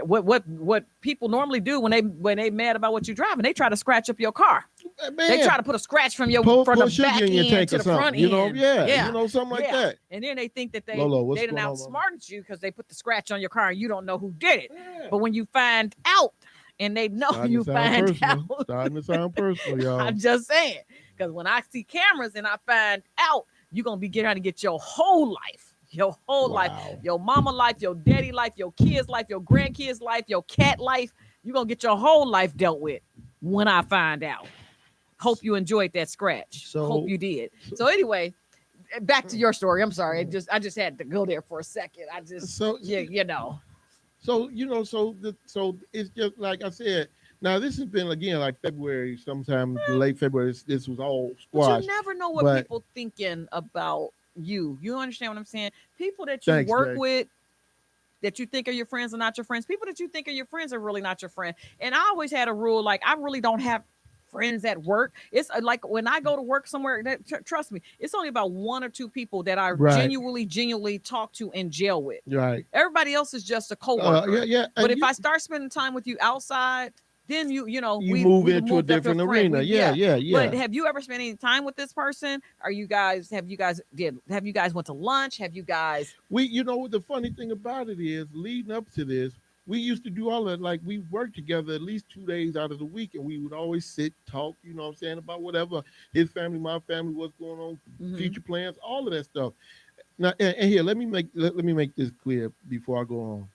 Speaker 1: What people normally do when they mad about what you're driving, they try to scratch up your car.
Speaker 2: Man,
Speaker 1: They try to put a scratch from your
Speaker 2: put
Speaker 1: from the
Speaker 2: sugar
Speaker 1: back
Speaker 2: in your
Speaker 1: end
Speaker 2: tank
Speaker 1: to
Speaker 2: or
Speaker 1: the
Speaker 2: something,
Speaker 1: front
Speaker 2: you know,
Speaker 1: end.
Speaker 2: something like that.
Speaker 1: And then they think that they
Speaker 2: Lolo, what's
Speaker 1: done
Speaker 2: going on,
Speaker 1: outsmarted you because they put the scratch on your car and you don't know who did it.
Speaker 2: Yeah.
Speaker 1: But when you find out, and they know
Speaker 2: Starting
Speaker 1: you
Speaker 2: to sound
Speaker 1: find
Speaker 2: personal.
Speaker 1: out,
Speaker 2: Starting to sound personal, y'all.
Speaker 1: I'm just saying, because when I see cameras and I find out, you're gonna be trying to get your whole life. Your whole life, your mama life, your daddy life, your kids life, your grandkids life, your cat life. You're going to get your whole life dealt with when I find out. Hope you enjoyed that scratch. Hope you did. So anyway, back to your story. I'm sorry. I just had to go there for a second. So
Speaker 2: it's just like I said. Now this has been again like February, sometime late February. This was all squashed.
Speaker 1: But you never know what people thinking about You understand what I'm saying? People that you
Speaker 2: Thanks,
Speaker 1: work
Speaker 2: Jay.
Speaker 1: with, that you think are your friends are not your friends. People that you think are your friends are really not your friend. And I always had a rule, like, I really don't have friends at work. It's like when I go to work somewhere, that trust me, it's only about one or two people that I
Speaker 2: Right,
Speaker 1: genuinely talk to and jail with.
Speaker 2: right.
Speaker 1: Everybody else is just a coworker.
Speaker 2: Yeah, yeah.
Speaker 1: But
Speaker 2: And
Speaker 1: if I start spending time with you outside, then
Speaker 2: you
Speaker 1: we
Speaker 2: move
Speaker 1: we
Speaker 2: into a
Speaker 1: moved up to a
Speaker 2: different
Speaker 1: friend.
Speaker 2: arena.
Speaker 1: We
Speaker 2: Yeah,
Speaker 1: yeah.
Speaker 2: yeah,
Speaker 1: But
Speaker 2: yeah.
Speaker 1: have you ever spent any time with this person? Have you guys went to lunch? Have you guys
Speaker 2: You know what the funny thing about it is, leading up to this, we used to do all that. Like we worked together at least 2 days out of the week, and we would always sit, talk. You know what I'm saying, about whatever his family, my family, what's going on,
Speaker 1: mm-hmm.
Speaker 2: future plans, all of that stuff. Now, and here, let me make this clear before I go on.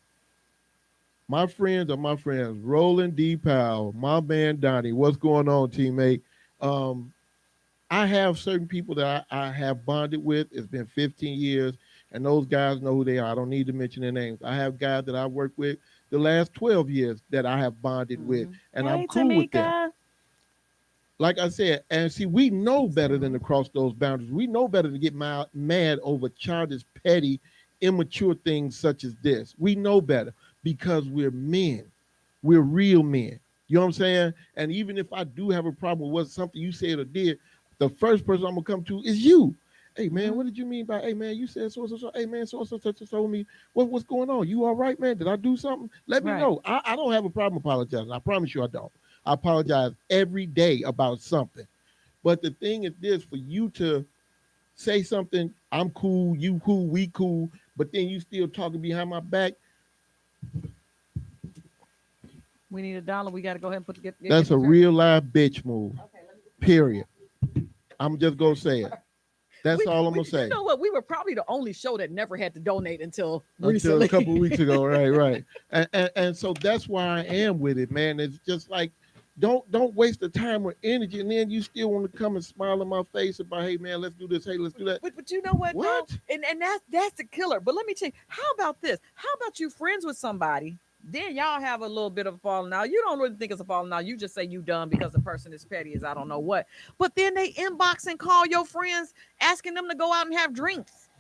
Speaker 2: My friends are my friends. Roland D. Powell, my man Donnie. What's going on, teammate? Um, I have certain people that I have bonded with. It's been 15 years, and those guys know who they are. I don't need to mention their names. I have guys that I worked with the last 12 years that I have bonded with,
Speaker 1: Mm-hmm.
Speaker 2: and I'm
Speaker 1: Hey,
Speaker 2: cool with them.
Speaker 1: Tamika.
Speaker 2: Like I said, and see, we know better than to cross those boundaries. We know better to get mad over childish, petty, immature things such as this. We know better because we're men. We're real men. You know what I'm saying? And even if I do have a problem with something you said or did, the first person I'm gonna come to is you. Hey man,
Speaker 1: Mm-hmm.
Speaker 2: what did you mean by, hey man, you said so so so? Hey man, so so such and told me what's going on? You all right, man? Did I do something? Let me
Speaker 1: Right.
Speaker 2: know. I don't have a problem apologizing. I promise you I don't. I apologize every day about something. But the thing is this, for you to say something, I'm cool, you cool, we cool, but then you still talking behind my back,
Speaker 1: We need $1. We got to go ahead and
Speaker 2: that's a real live bitch move.
Speaker 1: Okay, let me
Speaker 2: Period. I'm just gonna say it. That's all I'm gonna say.
Speaker 1: You know what? We were probably the only show that never had to donate until
Speaker 2: Until
Speaker 1: recently.
Speaker 2: a couple of weeks ago, right. And so that's why I am with it, man. It's just like don't waste the time or energy, and then you still want to come and smile in my face about, hey man, let's do this, hey, let's do that.
Speaker 1: But you know what?
Speaker 2: What?
Speaker 1: Though? And that's the killer. But let me tell you, how about this? How about you friends with somebody? Then y'all have a little bit of a falling out. You don't really think it's a falling out. You just say you done because the person is petty as I don't know what. But then they inbox and call your friends asking them to go out and have drinks.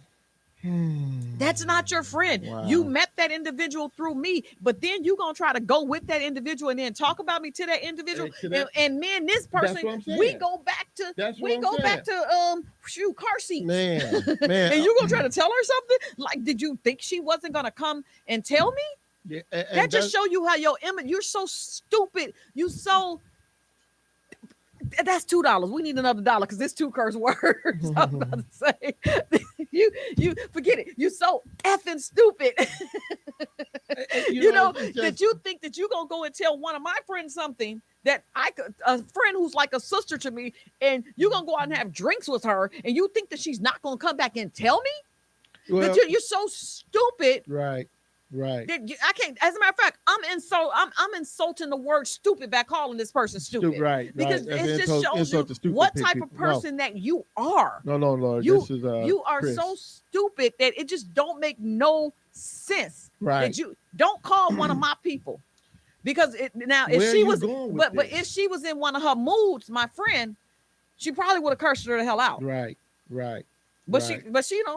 Speaker 1: That's not your friend.
Speaker 2: Wow.
Speaker 1: You met that individual through me, but then you gonna try to go with that individual and then talk about me to that individual. And me and this person, we go back to car seats.
Speaker 2: Man.
Speaker 1: And you gonna try to tell her something? Like, did you think she wasn't gonna come and tell me?
Speaker 2: Yeah,
Speaker 1: That just show you how your image. You're so stupid. That's $2. We need another $1 because it's 2 curse words. I'm about to say, you forget it. You so effing stupid. That you think that you gonna go and tell one of my friends something that a friend who's like a sister to me, and you gonna go out and have drinks with her, and you think that she's not gonna come back and tell me? Well, you're so stupid.
Speaker 2: Right.
Speaker 1: I can't. As a matter of fact, I'm insulting the word stupid by calling this person stupid.
Speaker 2: Right.
Speaker 1: Because it just shows you what type of person that you are.
Speaker 2: No, Lord.
Speaker 1: You,
Speaker 2: this is
Speaker 1: you are
Speaker 2: Chris.
Speaker 1: So stupid that it just don't make no sense.
Speaker 2: Right.
Speaker 1: That you don't call one of my people. Because if she was in one of her moods, my friend, she probably would have cursed her the hell out.
Speaker 2: Right.
Speaker 1: But she,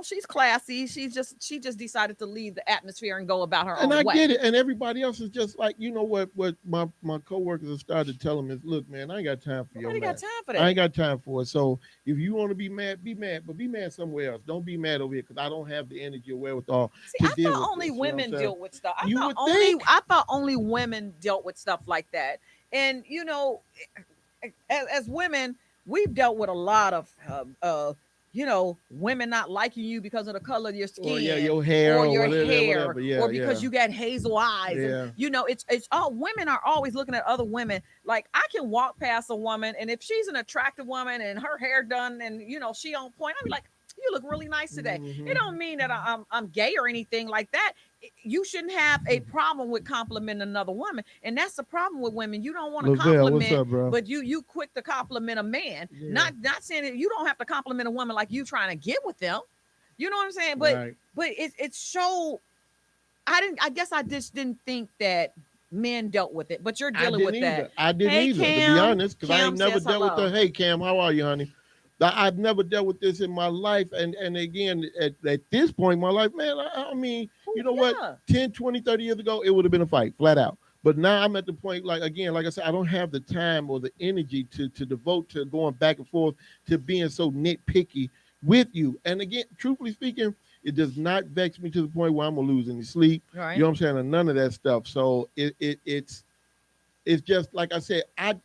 Speaker 1: she's classy. She just decided to leave the atmosphere and go about her own way.
Speaker 2: And I get it. And everybody else is just like, you know what my coworkers have started to tell them is, look, man, I ain't got time for your mad.
Speaker 1: Got time for that.
Speaker 2: I ain't got time for it. So if you want to be mad, but be mad somewhere else. Don't be mad over here because I don't have the energy or wherewithal.
Speaker 1: I thought only women deal with stuff. I thought only women dealt with stuff like that. And as women, we've dealt with a lot of women not liking you because of the color of your skin,
Speaker 2: your hair,
Speaker 1: or your
Speaker 2: hair,
Speaker 1: or because you got hazel eyes.
Speaker 2: Yeah.
Speaker 1: And, it's all women are always looking at other women. Like, I can walk past a woman, and if she's an attractive woman and her hair done and she on point, I'm like, you look really nice today.
Speaker 2: Mm-hmm.
Speaker 1: It don't mean that I'm gay or anything like that. You shouldn't have a problem with complimenting another woman, and that's the problem with women. You don't want to compliment,
Speaker 2: what's up, bro?
Speaker 1: but you quick to compliment a man.
Speaker 2: Yeah.
Speaker 1: Not saying that you don't have to compliment a woman like you trying to get with them. You know what I'm saying? But it's so. I guess I just didn't think that men dealt with it, but you're dealing with that.
Speaker 2: I didn't either,
Speaker 1: Cam,
Speaker 2: to be honest, because I ain't never dealt with the. Hey, Cam, how are you, honey? I've never dealt with this in my life. And again, at this point in my life, man, I mean, you know what?
Speaker 1: Yeah.
Speaker 2: 10, 20, 30 years ago, it would have been a fight, flat out. But now I'm at the point, like, again, like I said, I don't have the time or the energy to devote to going back and forth to being so nitpicky with you. And again, truthfully speaking, it does not vex me to the point where I'm going to lose any sleep.
Speaker 1: Right.
Speaker 2: You know what I'm saying? And none of that stuff. So it's just, like I said, I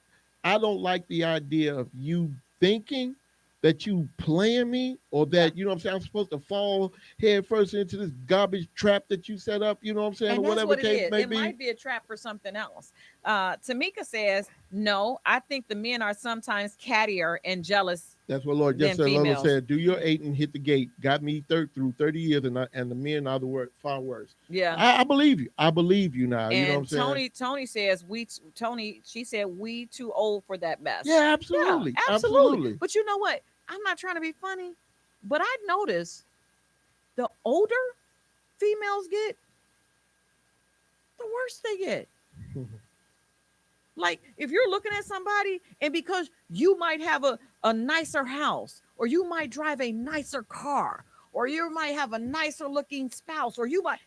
Speaker 2: don't like the idea of you thinking that you playing me or that, you know what I'm saying, I'm supposed to fall head first into this garbage trap that you set up, you know what I'm saying,
Speaker 1: And
Speaker 2: or
Speaker 1: that's
Speaker 2: whatever
Speaker 1: what it
Speaker 2: case
Speaker 1: is.
Speaker 2: may
Speaker 1: It
Speaker 2: be.
Speaker 1: might be a trap for something else. Tamika says, no, I think the men are sometimes cattier and jealous.
Speaker 2: That's what Lord just
Speaker 1: than
Speaker 2: said. Lord
Speaker 1: females.
Speaker 2: said, do your 8 and hit the gate. Got me through 30 years, and the men are far worse.
Speaker 1: Yeah.
Speaker 2: I believe you. I believe you now. You know what I'm saying?
Speaker 1: And Tony says, she said, we too old for that mess.
Speaker 2: Yeah, absolutely.
Speaker 1: Yeah, absolutely. But you know what? I'm not trying to be funny, but I notice the older females get, the worse they get. Like, if you're looking at somebody and because you might have a nicer house, or you might drive a nicer car, or you might have a nicer looking spouse, or you might,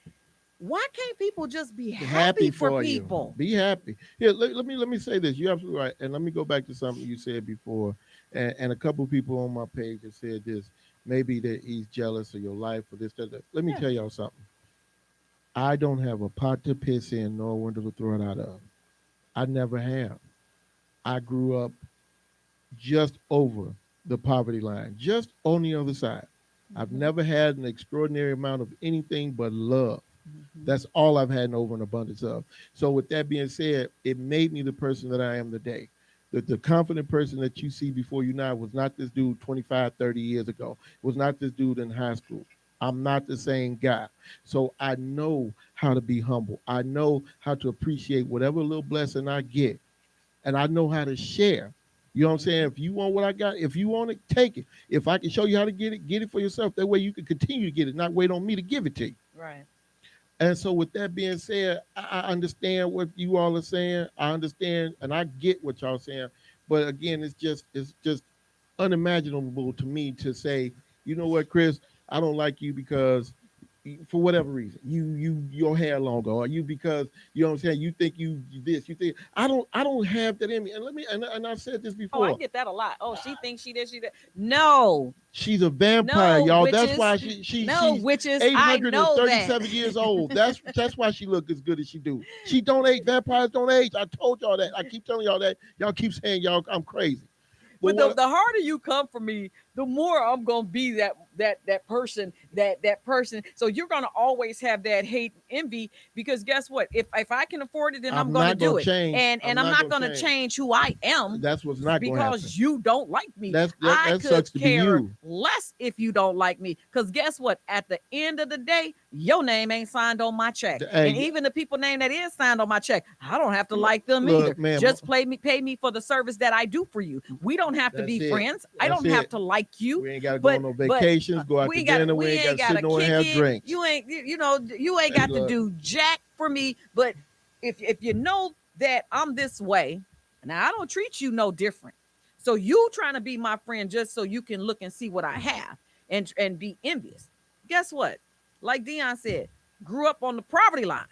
Speaker 1: why can't people just be happy for people?
Speaker 2: You. Be happy. Here, let me say this. You're absolutely right. And let me go back to something you said before. And a couple of people on my page have said this. Maybe that he's jealous of your life or this, that. Let me tell y'all something. I don't have a pot to piss in nor a window to throw it out of. I never have. I grew up just over the poverty line, just on the other side. I've never had an extraordinary amount of anything but love. That's all I've had an over and abundance of. So with that being said, it made me the person that I am today. The confident person that you see before you now was not this dude 25, 30 years ago. It was not this dude in high school. I'm not the same guy. So I know how to be humble. I know how to appreciate whatever little blessing I get. And I know how to share. You know what I'm saying? If you want what I got, if you want it, take it. If I can show you how to get it for yourself. That way you can continue to get it, not wait on me to give it to you.
Speaker 1: Right.
Speaker 2: And so with that being said, I understand what you all are saying. I understand and I get what y'all saying. But again, it's just unimaginable to me to say, you know what, Chris, I don't like you because for whatever reason, your hair longer, or you because you know what I'm saying, you think you this, you think I don't have that in me. And let me and I've said this before.
Speaker 1: Oh, I get that a lot. Oh, she thinks she did, she did. No.
Speaker 2: She's a vampire, y'all.
Speaker 1: Witches.
Speaker 2: That's why she's
Speaker 1: witches.
Speaker 2: 837 years old. That's why she look as good as she do. She don't age. Vampires don't age. I told y'all that. I keep telling y'all that. Y'all keep saying I'm crazy.
Speaker 1: But the harder you come for me, the more I'm gonna be that person. So you're gonna always have that hate, envy, because guess what? If I can afford it, then I'm gonna do it. And I'm not gonna change who I am.
Speaker 2: That's what's not gonna happen.
Speaker 1: Because you don't like me.
Speaker 2: That sucks to be you.
Speaker 1: Less if you don't like me. Because guess what? At the end of the day, your name ain't signed on my check. And even the people name that is signed on my check, I don't have to like them either.
Speaker 2: Man,
Speaker 1: just pay me for the service that I do for you. We don't have to be friends. I don't have to like you.
Speaker 2: We ain't got to go on no vacations, go out to dinner. We ain't got to sit down and have drinks.
Speaker 1: You ain't got to do jack for me. But if you know that I'm this way, now I don't treat you no different. So you trying to be my friend just so you can look and see what I have and be envious. Guess what? Like Dion said, grew up on the poverty line.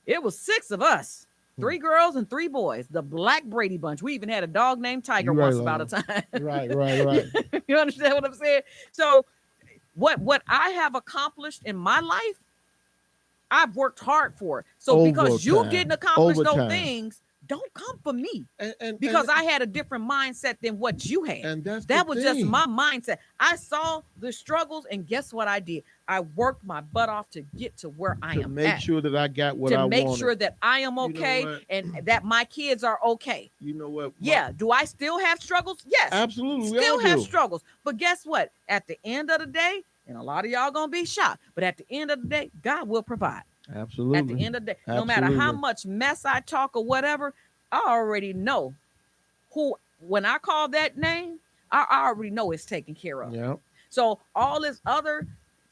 Speaker 1: It was 6 of us. 3 girls and 3 boys, the Black Brady Bunch. We even had a dog named Tiger once about a time.
Speaker 2: Right.
Speaker 1: You understand what I'm saying? So what I have accomplished in my life, I've worked hard for it. So because you didn't accomplish those things, don't come for me. Because I had a different mindset than what you had.
Speaker 2: And
Speaker 1: that was just my mindset. I saw the struggles, and guess what I did? I worked my butt off to get to where I am
Speaker 2: to make sure that I got what I wanted.
Speaker 1: To make sure that I am okay and that my kids are okay.
Speaker 2: You know what?
Speaker 1: Yeah. Do I still have struggles? Yes.
Speaker 2: Absolutely.
Speaker 1: Still have struggles. But guess what? At the end of the day, and a lot of y'all gonna be shocked, but at the end of the day, God will provide.
Speaker 2: Absolutely.
Speaker 1: At the end of the day, no matter how much mess I talk or whatever, I already know who, when I call that name, I already know it's taken care of.
Speaker 2: Yeah.
Speaker 1: So all this other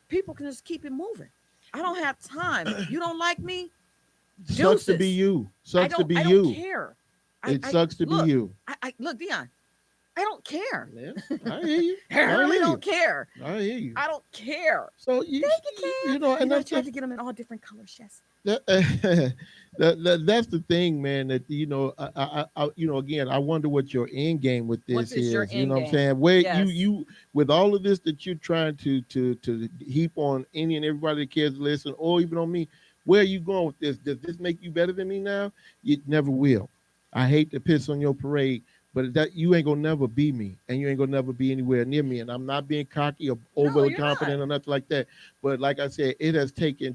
Speaker 1: people can just keep it moving. I don't have time. You don't like me?
Speaker 2: Sucks to be you. Sucks to be you.
Speaker 1: I don't care.
Speaker 2: It sucks to be you.
Speaker 1: Look, Dion, I don't care.
Speaker 2: Yeah, I hear you.
Speaker 1: I really don't care.
Speaker 2: I hear you.
Speaker 1: I don't care.
Speaker 2: So
Speaker 1: You
Speaker 2: know, and
Speaker 1: I
Speaker 2: that's
Speaker 1: tried to get them in all different colors. Yes.
Speaker 2: That's the thing, man. That again, I wonder what your end game with
Speaker 1: What
Speaker 2: this
Speaker 1: is your
Speaker 2: is. You
Speaker 1: end
Speaker 2: know what I'm
Speaker 1: game?
Speaker 2: saying? Where
Speaker 1: Yes.
Speaker 2: you with all of this that you're trying to heap on any and everybody that cares to listen, or even on me, where are you going with this? Does this make you better than me now? It never will. I hate to piss on your parade, but that you ain't gonna never be me, and you ain't gonna never be anywhere near me. And I'm not being cocky or overly
Speaker 1: you're
Speaker 2: confident
Speaker 1: not.
Speaker 2: or nothing like that. But like I said, it has taken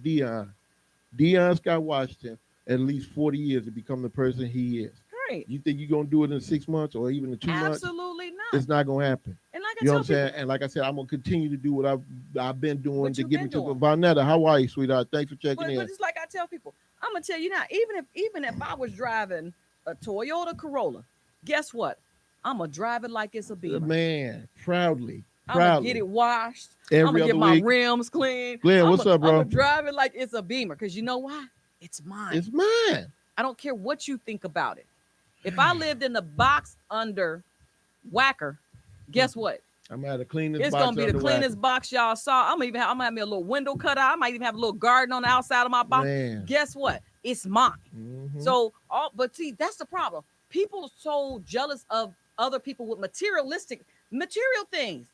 Speaker 2: Dion Scott Washington at least 40 years to become the person he is.
Speaker 1: Right.
Speaker 2: You think you're gonna do it in 6 months or even in 2 months?
Speaker 1: Absolutely not.
Speaker 2: It's not gonna happen.
Speaker 1: And like I
Speaker 2: You know
Speaker 1: tell
Speaker 2: what I'm saying?
Speaker 1: people,
Speaker 2: And like I said, I'm gonna continue to do what I've been doing
Speaker 1: What
Speaker 2: to
Speaker 1: you've
Speaker 2: get
Speaker 1: been
Speaker 2: me to
Speaker 1: doing.
Speaker 2: Vonetta. How are you, sweetheart? Thanks for checking
Speaker 1: but
Speaker 2: in.
Speaker 1: it's like I tell people, I'm gonna tell you now, even if I was driving a Toyota Corolla, guess what? I'm gonna drive it like it's a Beamer.
Speaker 2: Man, proudly.
Speaker 1: I'm gonna get it washed. I'm
Speaker 2: Every
Speaker 1: gonna get
Speaker 2: other
Speaker 1: my
Speaker 2: week.
Speaker 1: rims clean.
Speaker 2: Glenn, what's up, bro?
Speaker 1: I'm gonna drive it like it's a Beamer, because you know why? It's mine.
Speaker 2: It's mine.
Speaker 1: I don't care what you think about it. If I lived in the box under Whacker, guess what?
Speaker 2: I'm gonna have the cleanest
Speaker 1: It's
Speaker 2: box
Speaker 1: gonna be the
Speaker 2: under
Speaker 1: cleanest
Speaker 2: Whacker.
Speaker 1: box y'all saw. I'm gonna have me a little window cut out. I might even have a little garden on the outside of my box.
Speaker 2: Man.
Speaker 1: Guess what? It's mine.
Speaker 2: Mhm.
Speaker 1: So, but see, that's the problem. People are so jealous of other people with material things.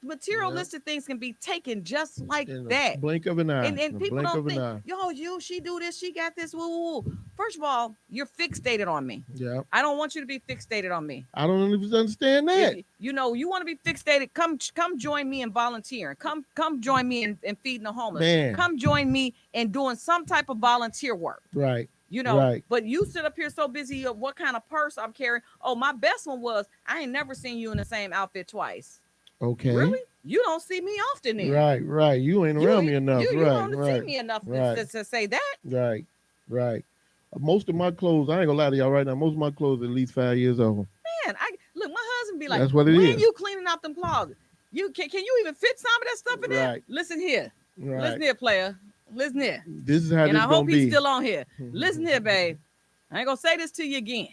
Speaker 1: Materialistic things can be taken just like
Speaker 2: In
Speaker 1: that.
Speaker 2: a blink of an eye.
Speaker 1: And people don't think, she do this, she got this. Woo, woo, woo. First of all, you're fixated on me.
Speaker 2: Yeah.
Speaker 1: I don't want you to be fixated on me.
Speaker 2: I don't even understand that.
Speaker 1: You want to be fixated. Come join me in volunteering. Come join me in feeding the homeless.
Speaker 2: Man.
Speaker 1: Come join me in doing some type of volunteer work.
Speaker 2: Right.
Speaker 1: Right. But you sit up here so busy of what kind of purse I'm carrying. Oh, my best one was, I ain't never seen you in the same outfit twice.
Speaker 2: Okay.
Speaker 1: Really? You don't see me often then.
Speaker 2: Right. You ain't around me enough.
Speaker 1: You don't see me enough to say that.
Speaker 2: Right. Most of my clothes, I ain't gonna lie to y'all right now, most of my clothes are at least 5 years old.
Speaker 1: Man, look, my husband be like,
Speaker 2: that's what it
Speaker 1: when
Speaker 2: is.
Speaker 1: You cleaning out them closets? Can you even fit some of that stuff in there?
Speaker 2: Right.
Speaker 1: Listen here.
Speaker 2: Right.
Speaker 1: Listen here, player. Listen here.
Speaker 2: This is how
Speaker 1: and
Speaker 2: this
Speaker 1: I hope he's
Speaker 2: be.
Speaker 1: still on here. Listen here, babe. I ain't gonna say this to you again.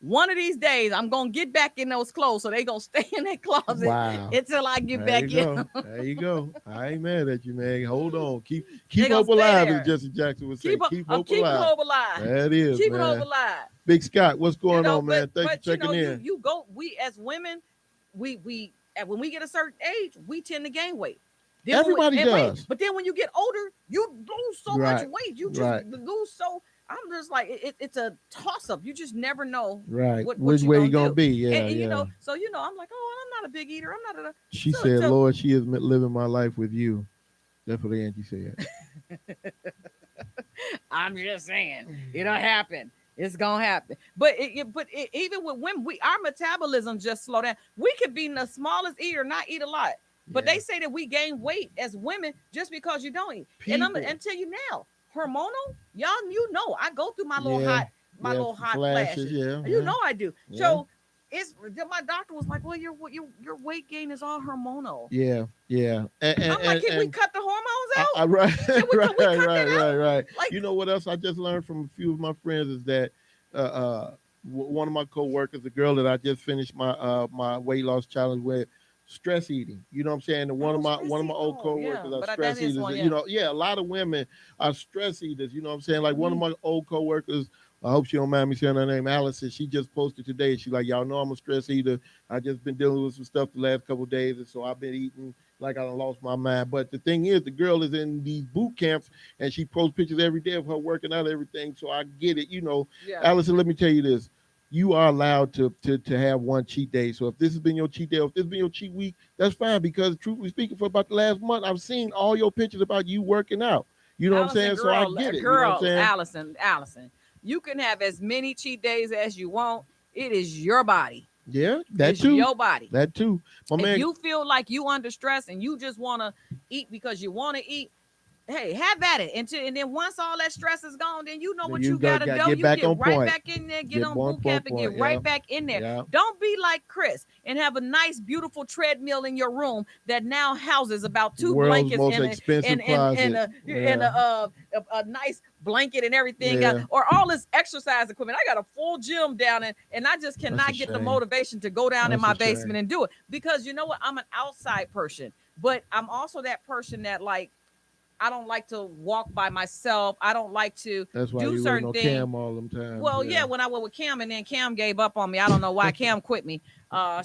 Speaker 1: One of these days, I'm gonna get back in those clothes, so they gonna stay in that closet until I get back in.
Speaker 2: There you go. I ain't mad at you, man. Hold on. Keep hope alive, as Jesse Jackson would say. Keep hope alive. That is,
Speaker 1: keep
Speaker 2: man.
Speaker 1: it hope alive.
Speaker 2: Big Scott, what's going on, man? Thanks for checking in.
Speaker 1: We as women, we when we get a certain age, we tend to gain weight.
Speaker 2: Everybody does.
Speaker 1: But then when you get older, you lose so much weight. You just lose so. I'm just like it's a toss up. You just never know
Speaker 2: which way you're gonna be. Yeah,
Speaker 1: and you know, so I'm like, I'm not a big eater. I'm not a.
Speaker 2: She said, Lord, she is living my life with you. That's what Angie said.
Speaker 1: I'm just saying, it'll happen. It's gonna happen. But even with women, our metabolism just slow down. We could be the smallest eater, not eat a lot. But they say that we gain weight as women just because you don't eat. And I'm gonna tell you now, hormonal, y'all, I go through my little hot flashes. You know I do. Yeah. So my doctor was like, well, your weight gain is all hormonal.
Speaker 2: Yeah.
Speaker 1: I'm like, can we cut the hormones out?
Speaker 2: Right. Like, you know what else I just learned from a few of my friends is that one of my coworkers, the girl that I just finished my weight loss challenge with, stress eating. You know what I'm saying? And one of my old coworkers are stress eaters. A lot of women are stress eaters. You know what I'm saying? Like one of my old coworkers, I hope she don't mind me saying her name, Allison. She just posted today. She's like, y'all know I'm a stress eater. I just been dealing with some stuff the last couple of days, and so I've been eating like I done lost my mind. But the thing is, the girl is in these boot camps, and she posts pictures every day of her working out, everything. So I get it. Allison, let me tell you this. You are allowed to have one cheat day. So if this has been your cheat day, or if this has been your cheat week, that's fine. Because truthfully speaking, for about the last month, I've seen all your pictures about you working out. You know what I'm saying? So I get it.
Speaker 1: Girl, Allison, you can have as many cheat days as you want. It is your body.
Speaker 2: Yeah, that too.
Speaker 1: Your body.
Speaker 2: That too.
Speaker 1: If you feel like you under stress and you just want to eat because you want to eat, hey, have at it. And then once all that stress is gone, then you know
Speaker 2: Then
Speaker 1: what
Speaker 2: you
Speaker 1: you gotta do.
Speaker 2: get
Speaker 1: You
Speaker 2: back
Speaker 1: get
Speaker 2: on
Speaker 1: right
Speaker 2: point.
Speaker 1: back in there, get
Speaker 2: Get
Speaker 1: on
Speaker 2: one
Speaker 1: boot camp and
Speaker 2: point.
Speaker 1: get right back in there.
Speaker 2: Yeah.
Speaker 1: Don't be like Chris and have a nice, beautiful treadmill in your room that now houses about two
Speaker 2: World's
Speaker 1: blankets
Speaker 2: most
Speaker 1: and
Speaker 2: expensive closet.
Speaker 1: a nice blanket and everything,
Speaker 2: Yeah.
Speaker 1: or all this exercise equipment. I got a full gym down and I just
Speaker 2: That's a
Speaker 1: cannot get the
Speaker 2: shame.
Speaker 1: motivation to go down in
Speaker 2: That's
Speaker 1: my
Speaker 2: a shame.
Speaker 1: basement and do it because you know what? I'm an outside person, but I'm also that person that like I don't like to walk by myself. I don't like to
Speaker 2: That's why
Speaker 1: do
Speaker 2: you waiting
Speaker 1: certain
Speaker 2: on
Speaker 1: things.
Speaker 2: Cam all them times.
Speaker 1: Well, yeah, when I went with Cam and then Cam gave up on me. I don't know why Cam quit me.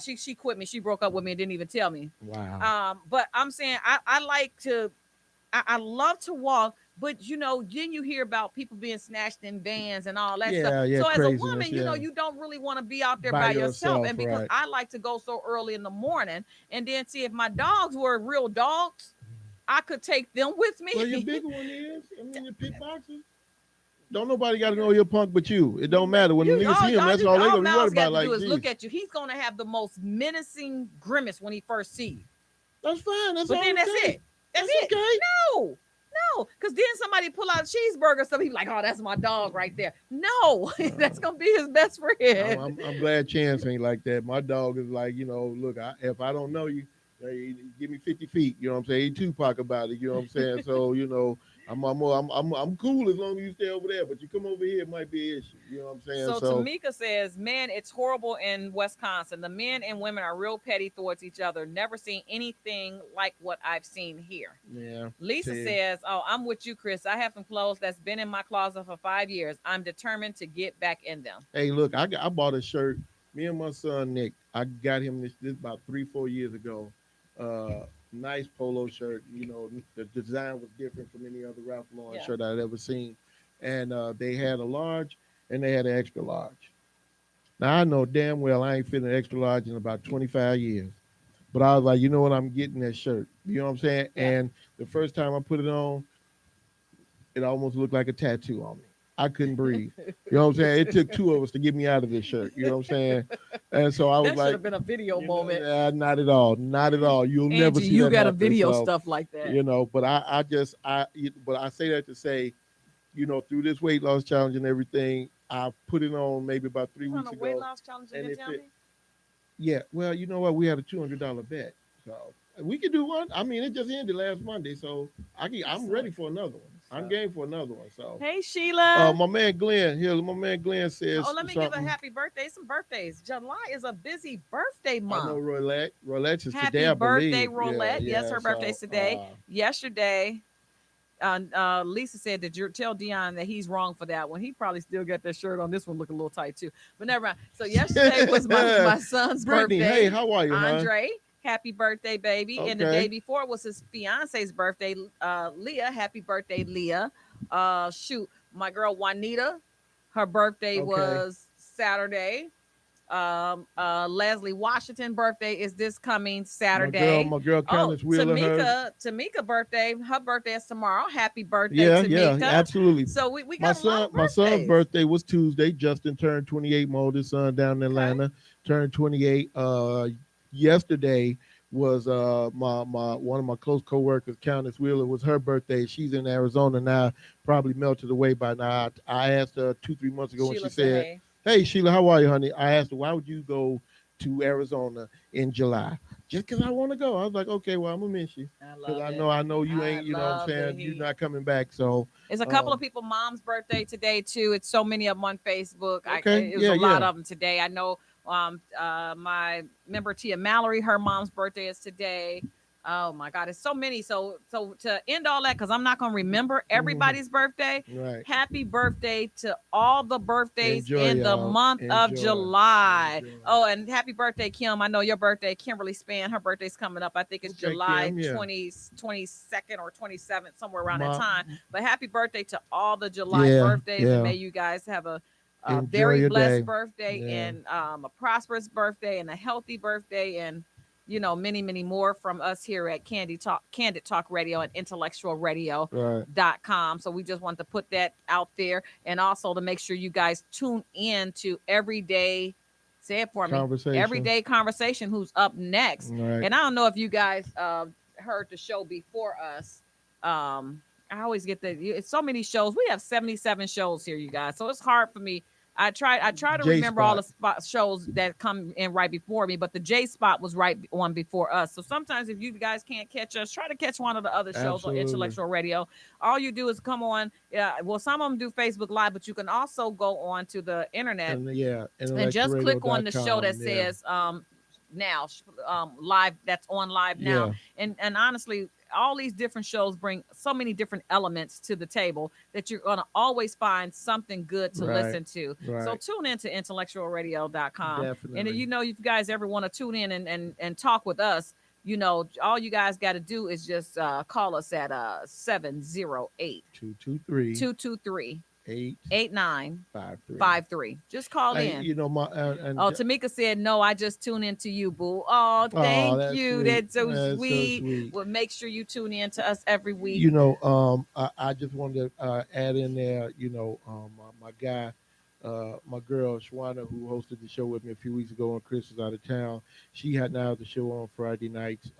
Speaker 1: She quit me. She broke up with me and didn't even tell me.
Speaker 2: Wow.
Speaker 1: But I'm saying I like to I love to walk, but you know, then you hear about people being snatched in vans and all that stuff.
Speaker 2: Yeah,
Speaker 1: So as a
Speaker 2: craziness.
Speaker 1: woman, you know,
Speaker 2: Yeah.
Speaker 1: you don't really want to be out there
Speaker 2: By
Speaker 1: by yourself.
Speaker 2: yourself,
Speaker 1: And because
Speaker 2: right.
Speaker 1: I like to go so early in the morning and then see if my dogs were real dogs, I could take them with me.
Speaker 2: Well, your bigger one is. I mean, your pit boxes. Don't nobody got to know your punk but you. It don't matter. When the niggas see him, that's all they gonna be worried
Speaker 1: Miles got
Speaker 2: about.
Speaker 1: to
Speaker 2: Like,
Speaker 1: do is look
Speaker 2: geez,
Speaker 1: at you. He's gonna have the most menacing grimace when he first sees you.
Speaker 2: that's fine. That's
Speaker 1: But
Speaker 2: all
Speaker 1: then that's
Speaker 2: okay.
Speaker 1: it. That's
Speaker 2: That's
Speaker 1: it.
Speaker 2: okay.
Speaker 1: No, because then somebody pull out a cheeseburger, so he's like, "Oh, that's my dog right there." No, that's gonna be his best friend.
Speaker 2: I'm glad Chance ain't like that. My dog is like, look, if I don't know you, hey, give me 50 feet. You know what I'm saying? He Tupac about it. You know what I'm saying? So I'm cool as long as you stay over there. But you come over here, it might be an issue. You know what I'm saying?
Speaker 1: So Tamika says, "Man, it's horrible in Wisconsin. The men and women are real petty towards each other. Never seen anything like what I've seen here."
Speaker 2: Yeah.
Speaker 1: Lisa says, "Oh, I'm with you, Chris. I have some clothes that's been in my closet for 5 years. I'm determined to get back in them."
Speaker 2: Hey, look, I bought a shirt. Me and my son Nick, I got him this about 3-4 years ago. Nice polo shirt. The design was different from any other Ralph Lauren shirt I'd ever seen. And they had a large and they had an extra large. Now I know damn well I ain't fitting an extra large in about 25 years. But I was like, you know what, I'm getting that shirt. You know what I'm saying?
Speaker 1: Yeah.
Speaker 2: And the first time I put it on, it almost looked like a tattoo on me. I couldn't breathe. You know what I'm saying? It took two of us to get me out of this shirt. You know what I'm saying? And so I was
Speaker 1: That
Speaker 2: like,
Speaker 1: should have been a video moment.
Speaker 2: not at all. Not at all. You'll never
Speaker 1: Angie,
Speaker 2: see
Speaker 1: you
Speaker 2: that
Speaker 1: got a
Speaker 2: happen.
Speaker 1: video
Speaker 2: So,
Speaker 1: stuff like that.
Speaker 2: but but I say that to say, through this weight loss challenge and everything, I put it on maybe about 3 weeks ago.
Speaker 1: Weight loss challenge,
Speaker 2: and
Speaker 1: didn't tell me?
Speaker 2: Yeah. Well, you know what? We had a $200 bet. So we could do one. I mean, it just ended last Monday. So I'm ready for another one. I'm game for another one. So
Speaker 1: hey, Sheila.
Speaker 2: my man Glenn says.
Speaker 1: Oh, let me give a happy birthday. Some birthdays. July is a busy birthday month.
Speaker 2: I know Roulette. Roulette is
Speaker 1: happy
Speaker 2: today, I
Speaker 1: birthday,
Speaker 2: believe.
Speaker 1: Roulette. Yes, her birthday's today. Yesterday, Lisa said that you tell Dion that he's wrong for that one. He probably still got that shirt on. This one look a little tight too, but never mind. So yesterday was my son's
Speaker 2: Brittany,
Speaker 1: birthday.
Speaker 2: hey, how are you,
Speaker 1: Andre? Happy birthday, baby.
Speaker 2: Okay.
Speaker 1: And the day before was his fiance's birthday, Leah. Happy birthday, Leah. My girl Juanita, her birthday was Saturday. Leslie Washington birthday is this coming Saturday.
Speaker 2: My girl Candace Wheeler.
Speaker 1: Tamika birthday. Her birthday is tomorrow. Happy birthday, Tamika.
Speaker 2: Yeah, absolutely.
Speaker 1: So we got
Speaker 2: my son's birthday was Tuesday. Justin turned 28. My oldest son down in Atlanta turned 28. Yesterday was my one of my close coworkers, Candace Wheeler, was her birthday. She's in Arizona now, probably melted away by now. I asked her 2-3 months ago when she said, "Hey Sheila, how are you, honey?" I asked her, "Why would you go to Arizona in July?" Just because I want to go. I was like, "Okay, well, I'm gonna miss you because I know you ain't. You know what I'm saying? You're not coming back." So
Speaker 1: there's a couple of people mom's birthday today too. It's so many of them on Facebook.
Speaker 2: Okay.
Speaker 1: It was a lot of them today. I know my member Tia Mallory, her mom's birthday is today. Oh my God, it's so many. So to end all that, because I'm not gonna remember everybody's birthday.
Speaker 2: Right.
Speaker 1: Happy birthday to all the birthdays in the month of
Speaker 2: Enjoy.
Speaker 1: July. Oh, and happy birthday, Kim. I know your birthday, Kimberly Span. Her birthday's coming up. I think it's July
Speaker 2: Kim,
Speaker 1: 22nd or 27th, somewhere around that time. But happy birthday to all the July birthdays, and may you guys have a very blessed birthday and a prosperous birthday and a healthy birthday, and many, many more from us here at Candid Talk Radio and IntellectualRadio.com. So we just want to put that out there, and also to make sure you guys tune in to Everyday, say it for me, Everyday Conversation, who's up next.
Speaker 2: Right.
Speaker 1: And I don't know if you guys heard the show before us. I I always get that. It's so many shows. We have 77 shows here, you guys. So it's hard for me. I try to remember all the shows that come in right before me, but the J spot was right on before us. So sometimes if you guys can't catch us, try to catch one of the other shows on Intellectual Radio. All you do is come on. Well, some of them do Facebook Live, but you can also go on to the internet and just click on the show that says now live, that's on live now. And honestly, all these different shows bring so many different elements to the table that you're going to always find something good to listen to. So tune in to IntellectualRadio.com.
Speaker 2: Definitely.
Speaker 1: And you know, if you guys ever want to tune in and talk with us, you know, all you guys got to do is just call us at 708-223 8953. Just call in.
Speaker 2: You know,
Speaker 1: Tamika said, no, I just tune into you, boo. Oh, thank you.
Speaker 2: Sweet.
Speaker 1: That's so
Speaker 2: So
Speaker 1: sweet.
Speaker 2: sweet.
Speaker 1: Well, make sure you tune in to us every week.
Speaker 2: You know, I just wanted to add in there, you know, my guy, my girl, Shwana, who hosted the show with me a few weeks ago when Chris was out of town. She had now the show on Friday nights.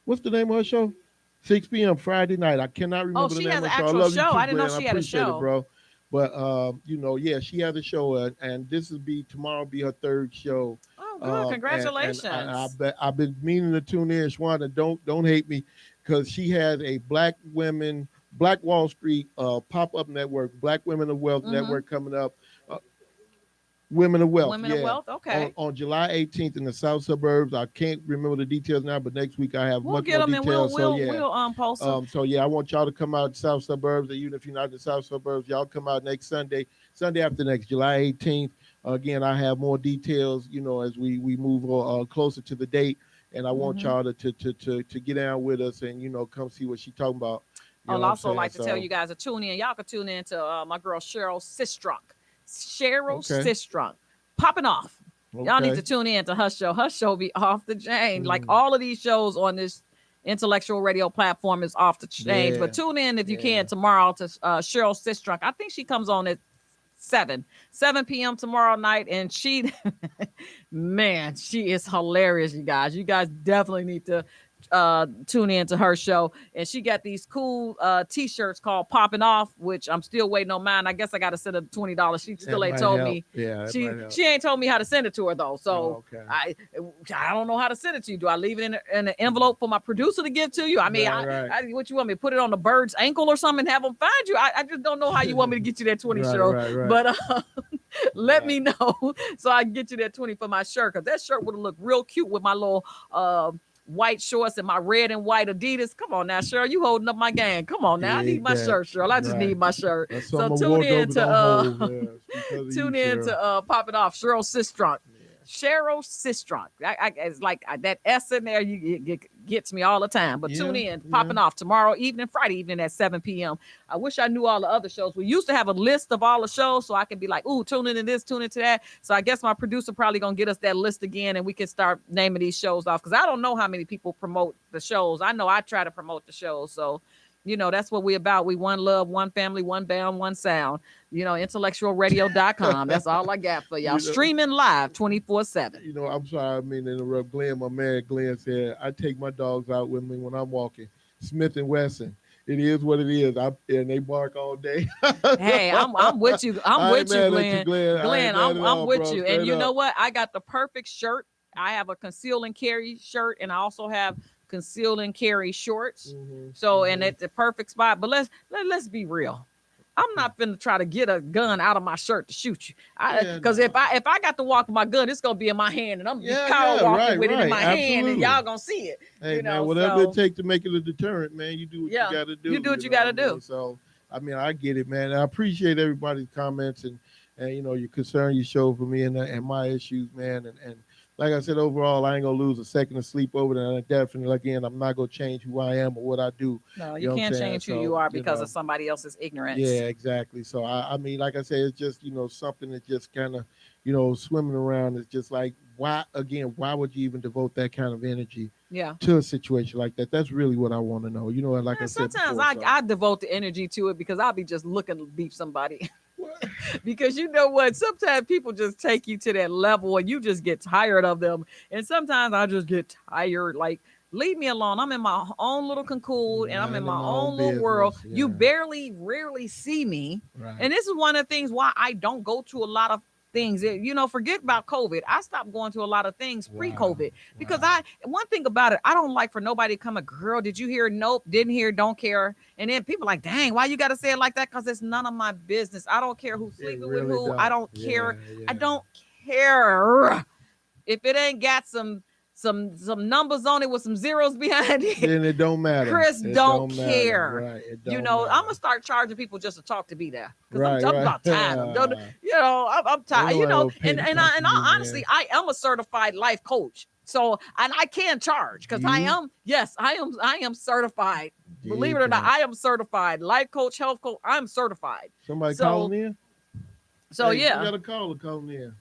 Speaker 2: What's the name of her show? 6 p.m. Friday night. I cannot remember the name of the show.
Speaker 1: I love you too, I didn't know she had a show,
Speaker 2: bro. But you know, yeah, she has a show, and this will be tomorrow. Be her third show.
Speaker 1: Oh, good! Congratulations!
Speaker 2: And I've been meaning to tune in. Shwana, don't hate me, because she has a Black Wall Street pop-up network, Black Women of Wealth network coming up. Women of Wealth.
Speaker 1: Women of Wealth, okay.
Speaker 2: On July 18th in the South Suburbs. I can't remember the details now, but next week I have much more details.
Speaker 1: We'll post them.
Speaker 2: So yeah, I want y'all to come out to South Suburbs. Even if you're not in the South Suburbs, y'all come out next Sunday after next, July 18th. Again, I have more details, you know, as we move closer to the date, and I want y'all to get down with us and, you know, come see what she's talking about.
Speaker 1: I'd also like to tell you guys to tune in. Y'all can tune in to my girl Cheryl Sistrunk. Sistrunk, popping off. Y'all need to tune in to her show. Her show be off the chain. Like all of these shows on this intellectual radio platform is off the chain. But tune in if you can tomorrow to Cheryl Sistrunk. I think she comes on at 7 p.m. tomorrow night, and she, man, she is hilarious. You guys definitely need to tune in to her show. And she got these cool t-shirts called Popping Off, which I'm still waiting on mine. I guess I got to send her $20. She still ain't told me. She ain't told me how to send it to her though. So I don't know how to send it to you. Do I leave it in an envelope for my producer to give to you? I mean, what you want me to put it on the bird's ankle or something and have them find you? I just don't know how you want me to get you that 20 show. But let me know so I can get you that 20 for my shirt, because that shirt would look real cute with my little white shorts and my red and white Adidas. Come on now, Cheryl, you holding up my game. Come on now, I need my shirt, Cheryl. I just need my shirt. So tune in to Pop It Off, Cheryl Sistrunk. Cheryl Sistrunk. It's like that S in there. You gets me all the time. But tune in, Popping Off tomorrow evening, Friday evening at 7 p.m. I wish I knew all the other shows. We used to have a list of all the shows, so I can be like, ooh, tune into this, tune into that. So I guess my producer probably gonna get us that list again, and we can start naming these shows off, because I don't know how many people promote the shows. I know I try to promote the shows, so. You know, that's what we about. We one love, one family, one band, one sound. You know, IntellectualRadio.com. That's all I got for y'all. Streaming live 24/7.
Speaker 2: You know, I'm sorry, I mean to interrupt Glenn. My man Glenn said, I take my dogs out with me when I'm walking. Smith & Wesson. It is what it is. And they bark all day.
Speaker 1: Hey, I'm with you. I'm with you, Glenn. Glenn, I'm with you. And you know what? I got the perfect shirt. I have a conceal and carry shirt, and I also have conceal and carry shorts. So and it's the perfect spot. But let's be real. I'm not finna try to get a gun out of my shirt to shoot you. Because if I got to walk with my gun, it's gonna be in my hand, and I'm power walking with it in my hand, and y'all gonna see it.
Speaker 2: Hey, you know, man, whatever it takes to make it a deterrent, man, you do what you gotta do.
Speaker 1: You do what you gotta do.
Speaker 2: So I mean, I get it, man. I appreciate everybody's comments and you know, your concern you show for me and my issues, man. And like I said, overall, I ain't gonna lose a second of sleep over that. And definitely, again, I'm not gonna change who I am or what I do.
Speaker 1: No, you can't change who you are because of somebody else's ignorance.
Speaker 2: Yeah, exactly. So I mean, like I said, it's just, you know, something that just kind of, you know, swimming around. It's just like, why would you even devote that kind of energy to a situation like that? That's really what I want to know. You know, like I said,
Speaker 1: sometimes I devote the energy to it because I'll be just looking to beat somebody. Because you know what, sometimes people just take you to that level and you just get tired of them, and sometimes I just get tired. Like Leave me alone. I'm in my own little cocoon and I'm in my own little
Speaker 2: business,
Speaker 1: world.
Speaker 2: yeah.
Speaker 1: You rarely see me.
Speaker 2: Right.
Speaker 1: And this is one of the things why I don't go to a lot of things. You know, forget about COVID. I stopped going to a lot of things pre-COVID because one thing about it, I don't like for nobody to come, girl, did you hear? Nope, didn't hear, don't care. And then people like, dang, why you got to say it like that? Because it's none of my business. I don't care who's sleeping with who. I don't care. I don't care. If it ain't got some numbers on it with some zeros behind it,
Speaker 2: then it don't matter.
Speaker 1: Chris don't care.
Speaker 2: Right. It don't
Speaker 1: you know,
Speaker 2: matter.
Speaker 1: I'm gonna start charging people just to talk to be there because
Speaker 2: Right,
Speaker 1: I'm about tired. I'm tired. You know, and I honestly, I am a certified life coach. So, and I can charge because I am certified. Believe it or not, I am certified life coach, health coach. I'm certified.
Speaker 2: Somebody calling in.
Speaker 1: So
Speaker 2: hey,
Speaker 1: yeah,
Speaker 2: you got a caller calling in.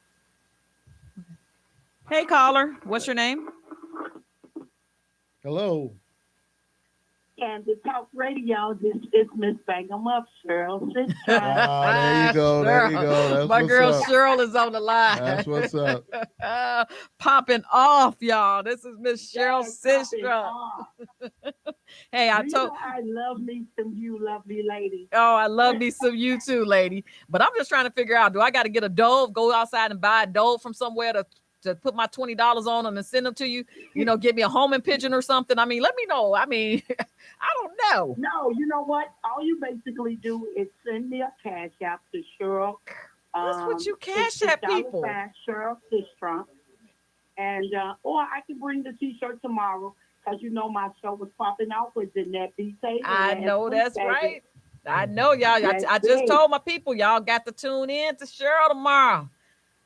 Speaker 1: Hey caller, what's your name?
Speaker 2: Hello.
Speaker 3: Candid Talk Radio. This is Miss Bang'em Up, Cheryl.
Speaker 2: There you go. There you go. That's
Speaker 1: my
Speaker 2: what's
Speaker 1: girl
Speaker 2: up.
Speaker 1: Cheryl is on the line.
Speaker 2: That's what's up.
Speaker 1: Popping off, y'all. This is Miss Cheryl Sistra. Hey, I
Speaker 3: love me some you lovely lady.
Speaker 1: Oh, I love me some you too, lady. But I'm just trying to figure out, do I got to get a dove, go outside and buy a dove from somewhere to put my $20 on them and send them to you, get me a homing pigeon or something? I mean, let me know. I mean, I don't know.
Speaker 3: No, you know what? All you basically do is send me a cash app to Cheryl.
Speaker 1: That's what you cash app people.
Speaker 3: Cheryl Sistra. And, or I can bring the t-shirt tomorrow because my show was popping off with Jeanette B. Taylor.
Speaker 1: I know that's right. I know y'all. I just told my people, y'all got to tune in to Cheryl tomorrow.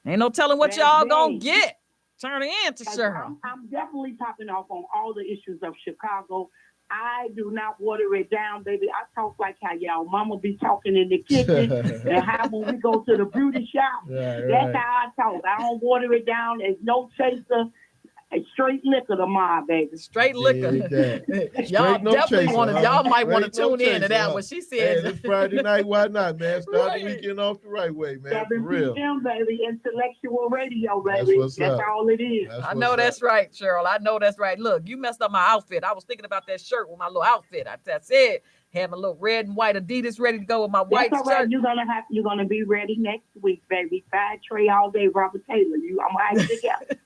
Speaker 1: Ain't no telling what y'all gonna get. Turn in to Cheryl.
Speaker 3: I'm definitely popping off on all the issues of Chicago. I do not water it down, baby. I talk like how y'all mama be talking in the kitchen and how when we go to the beauty shop, that's how I talk. I don't water it down. There's no chaser. Straight liquor tomorrow, baby.
Speaker 1: Straight liquor. Y'all definitely y'all might want to tune in to that one. She said
Speaker 2: it's Friday night, why not, man? Start the weekend off the right way, man. For real.
Speaker 3: Baby. Intellectual radio, baby. That's all it is.
Speaker 1: I know that's right, Cheryl. I know that's right. Look, you messed up my outfit. I was thinking about that shirt with my little outfit. I said, have a little red and white Adidas ready to go with my white shirt.
Speaker 3: Right. You're gonna be ready next week, baby. Fire Trey all day, Robert Taylor. I'm gonna together.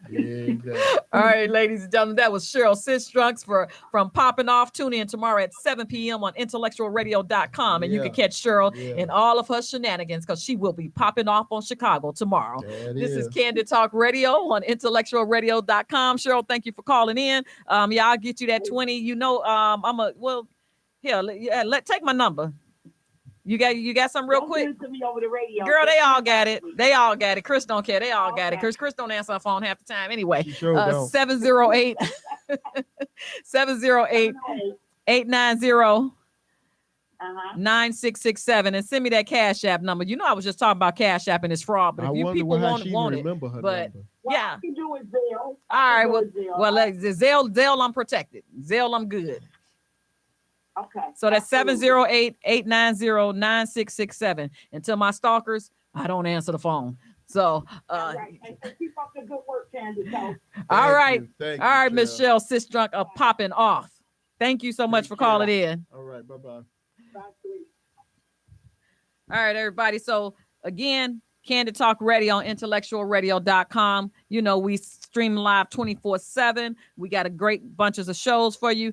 Speaker 2: Exactly.
Speaker 1: All right, ladies and gentlemen, that was Cheryl Sistrunks from Popping Off. Tune in tomorrow at 7 p.m. on IntellectualRadio.com, and you can catch Cheryl in all of her shenanigans because she will be popping off on Chicago tomorrow. This is Candid Talk Radio on IntellectualRadio.com. Cheryl, thank you for calling in. I'll get you that 20. Take my number. You got something real quick?
Speaker 3: To me over the radio.
Speaker 1: Girl, they all got it. They all got it. Chris don't care. They all got it. Chris don't answer her phone half the time anyway. 708 890 9667 and send me that Cash App number. I was just talking about Cash App and it's fraud, but if you people want it, but
Speaker 3: I can do it, Zelle.
Speaker 1: All right, Zelle, I'm protected. Zelle, I'm good.
Speaker 3: Okay.
Speaker 1: So that's 708-890-9667. And to my stalkers, I don't answer the phone. So
Speaker 3: and keep up the good work, Candy.
Speaker 1: All right, Michelle Sistrunk of Popping Off. Thank you so much for calling in.
Speaker 2: All right, bye-bye.
Speaker 3: Bye.
Speaker 1: All right, everybody. So again, Candid Talk Radio on IntellectualRadio.com. We stream live 24/7. We got a great bunches of shows for you.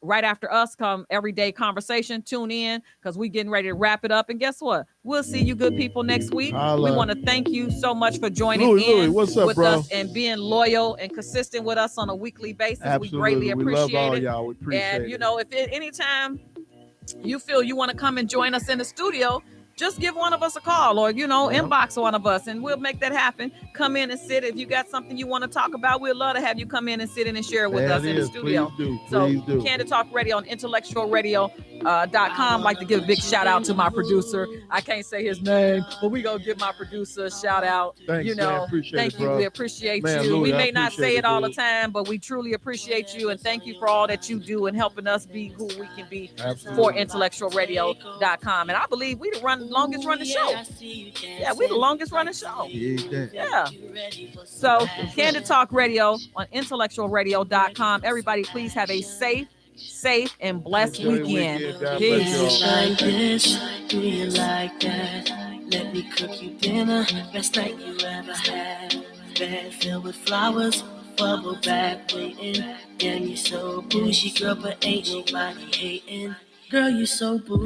Speaker 1: Right after us come Everyday Conversation. Tune in because we're getting ready to wrap it up. And guess what? We'll see you good people next week.
Speaker 2: Holla.
Speaker 1: We want to thank you so much for joining
Speaker 2: Louis, what's up,
Speaker 1: with
Speaker 2: bro?
Speaker 1: us and being loyal and consistent with us on a weekly basis.
Speaker 2: Absolutely.
Speaker 1: We greatly appreciate
Speaker 2: we love all
Speaker 1: it.
Speaker 2: y'all. We appreciate
Speaker 1: and, if anytime you feel you want to come and join us in the studio, just give one of us a call or, inbox one of us and we'll make that happen. Come in and sit. If you got something you want to talk about, we'd love to have you come in and sit in and share with us in the studio.
Speaker 2: Please do.
Speaker 1: Candid Talk Radio on IntellectualRadio.com. Like to give a big shout out to my producer. I can't say his name, but we going to give my producer a shout out.
Speaker 2: Thanks, man.
Speaker 1: Thank you.
Speaker 2: Bro.
Speaker 1: We appreciate
Speaker 2: man,
Speaker 1: you.
Speaker 2: Louis,
Speaker 1: we may not say it all the
Speaker 2: dude.
Speaker 1: time, but we truly appreciate you and thank you for all that you do and helping us be who we can be
Speaker 2: Absolutely.
Speaker 1: for IntellectualRadio.com. And I believe we run longest running show. Yeah, we the longest running show. Yeah. So Candid Talk Radio on IntellectualRadio.com. Everybody, please have a safe and blessed weekend. Peace.
Speaker 4: Like this, do you like that? Let me cook you dinner, best night you ever had. Bed filled with flowers, bubble bath waiting. Damn, you so bougie, girl, but ain't nobody hating. Girl, you so bougie.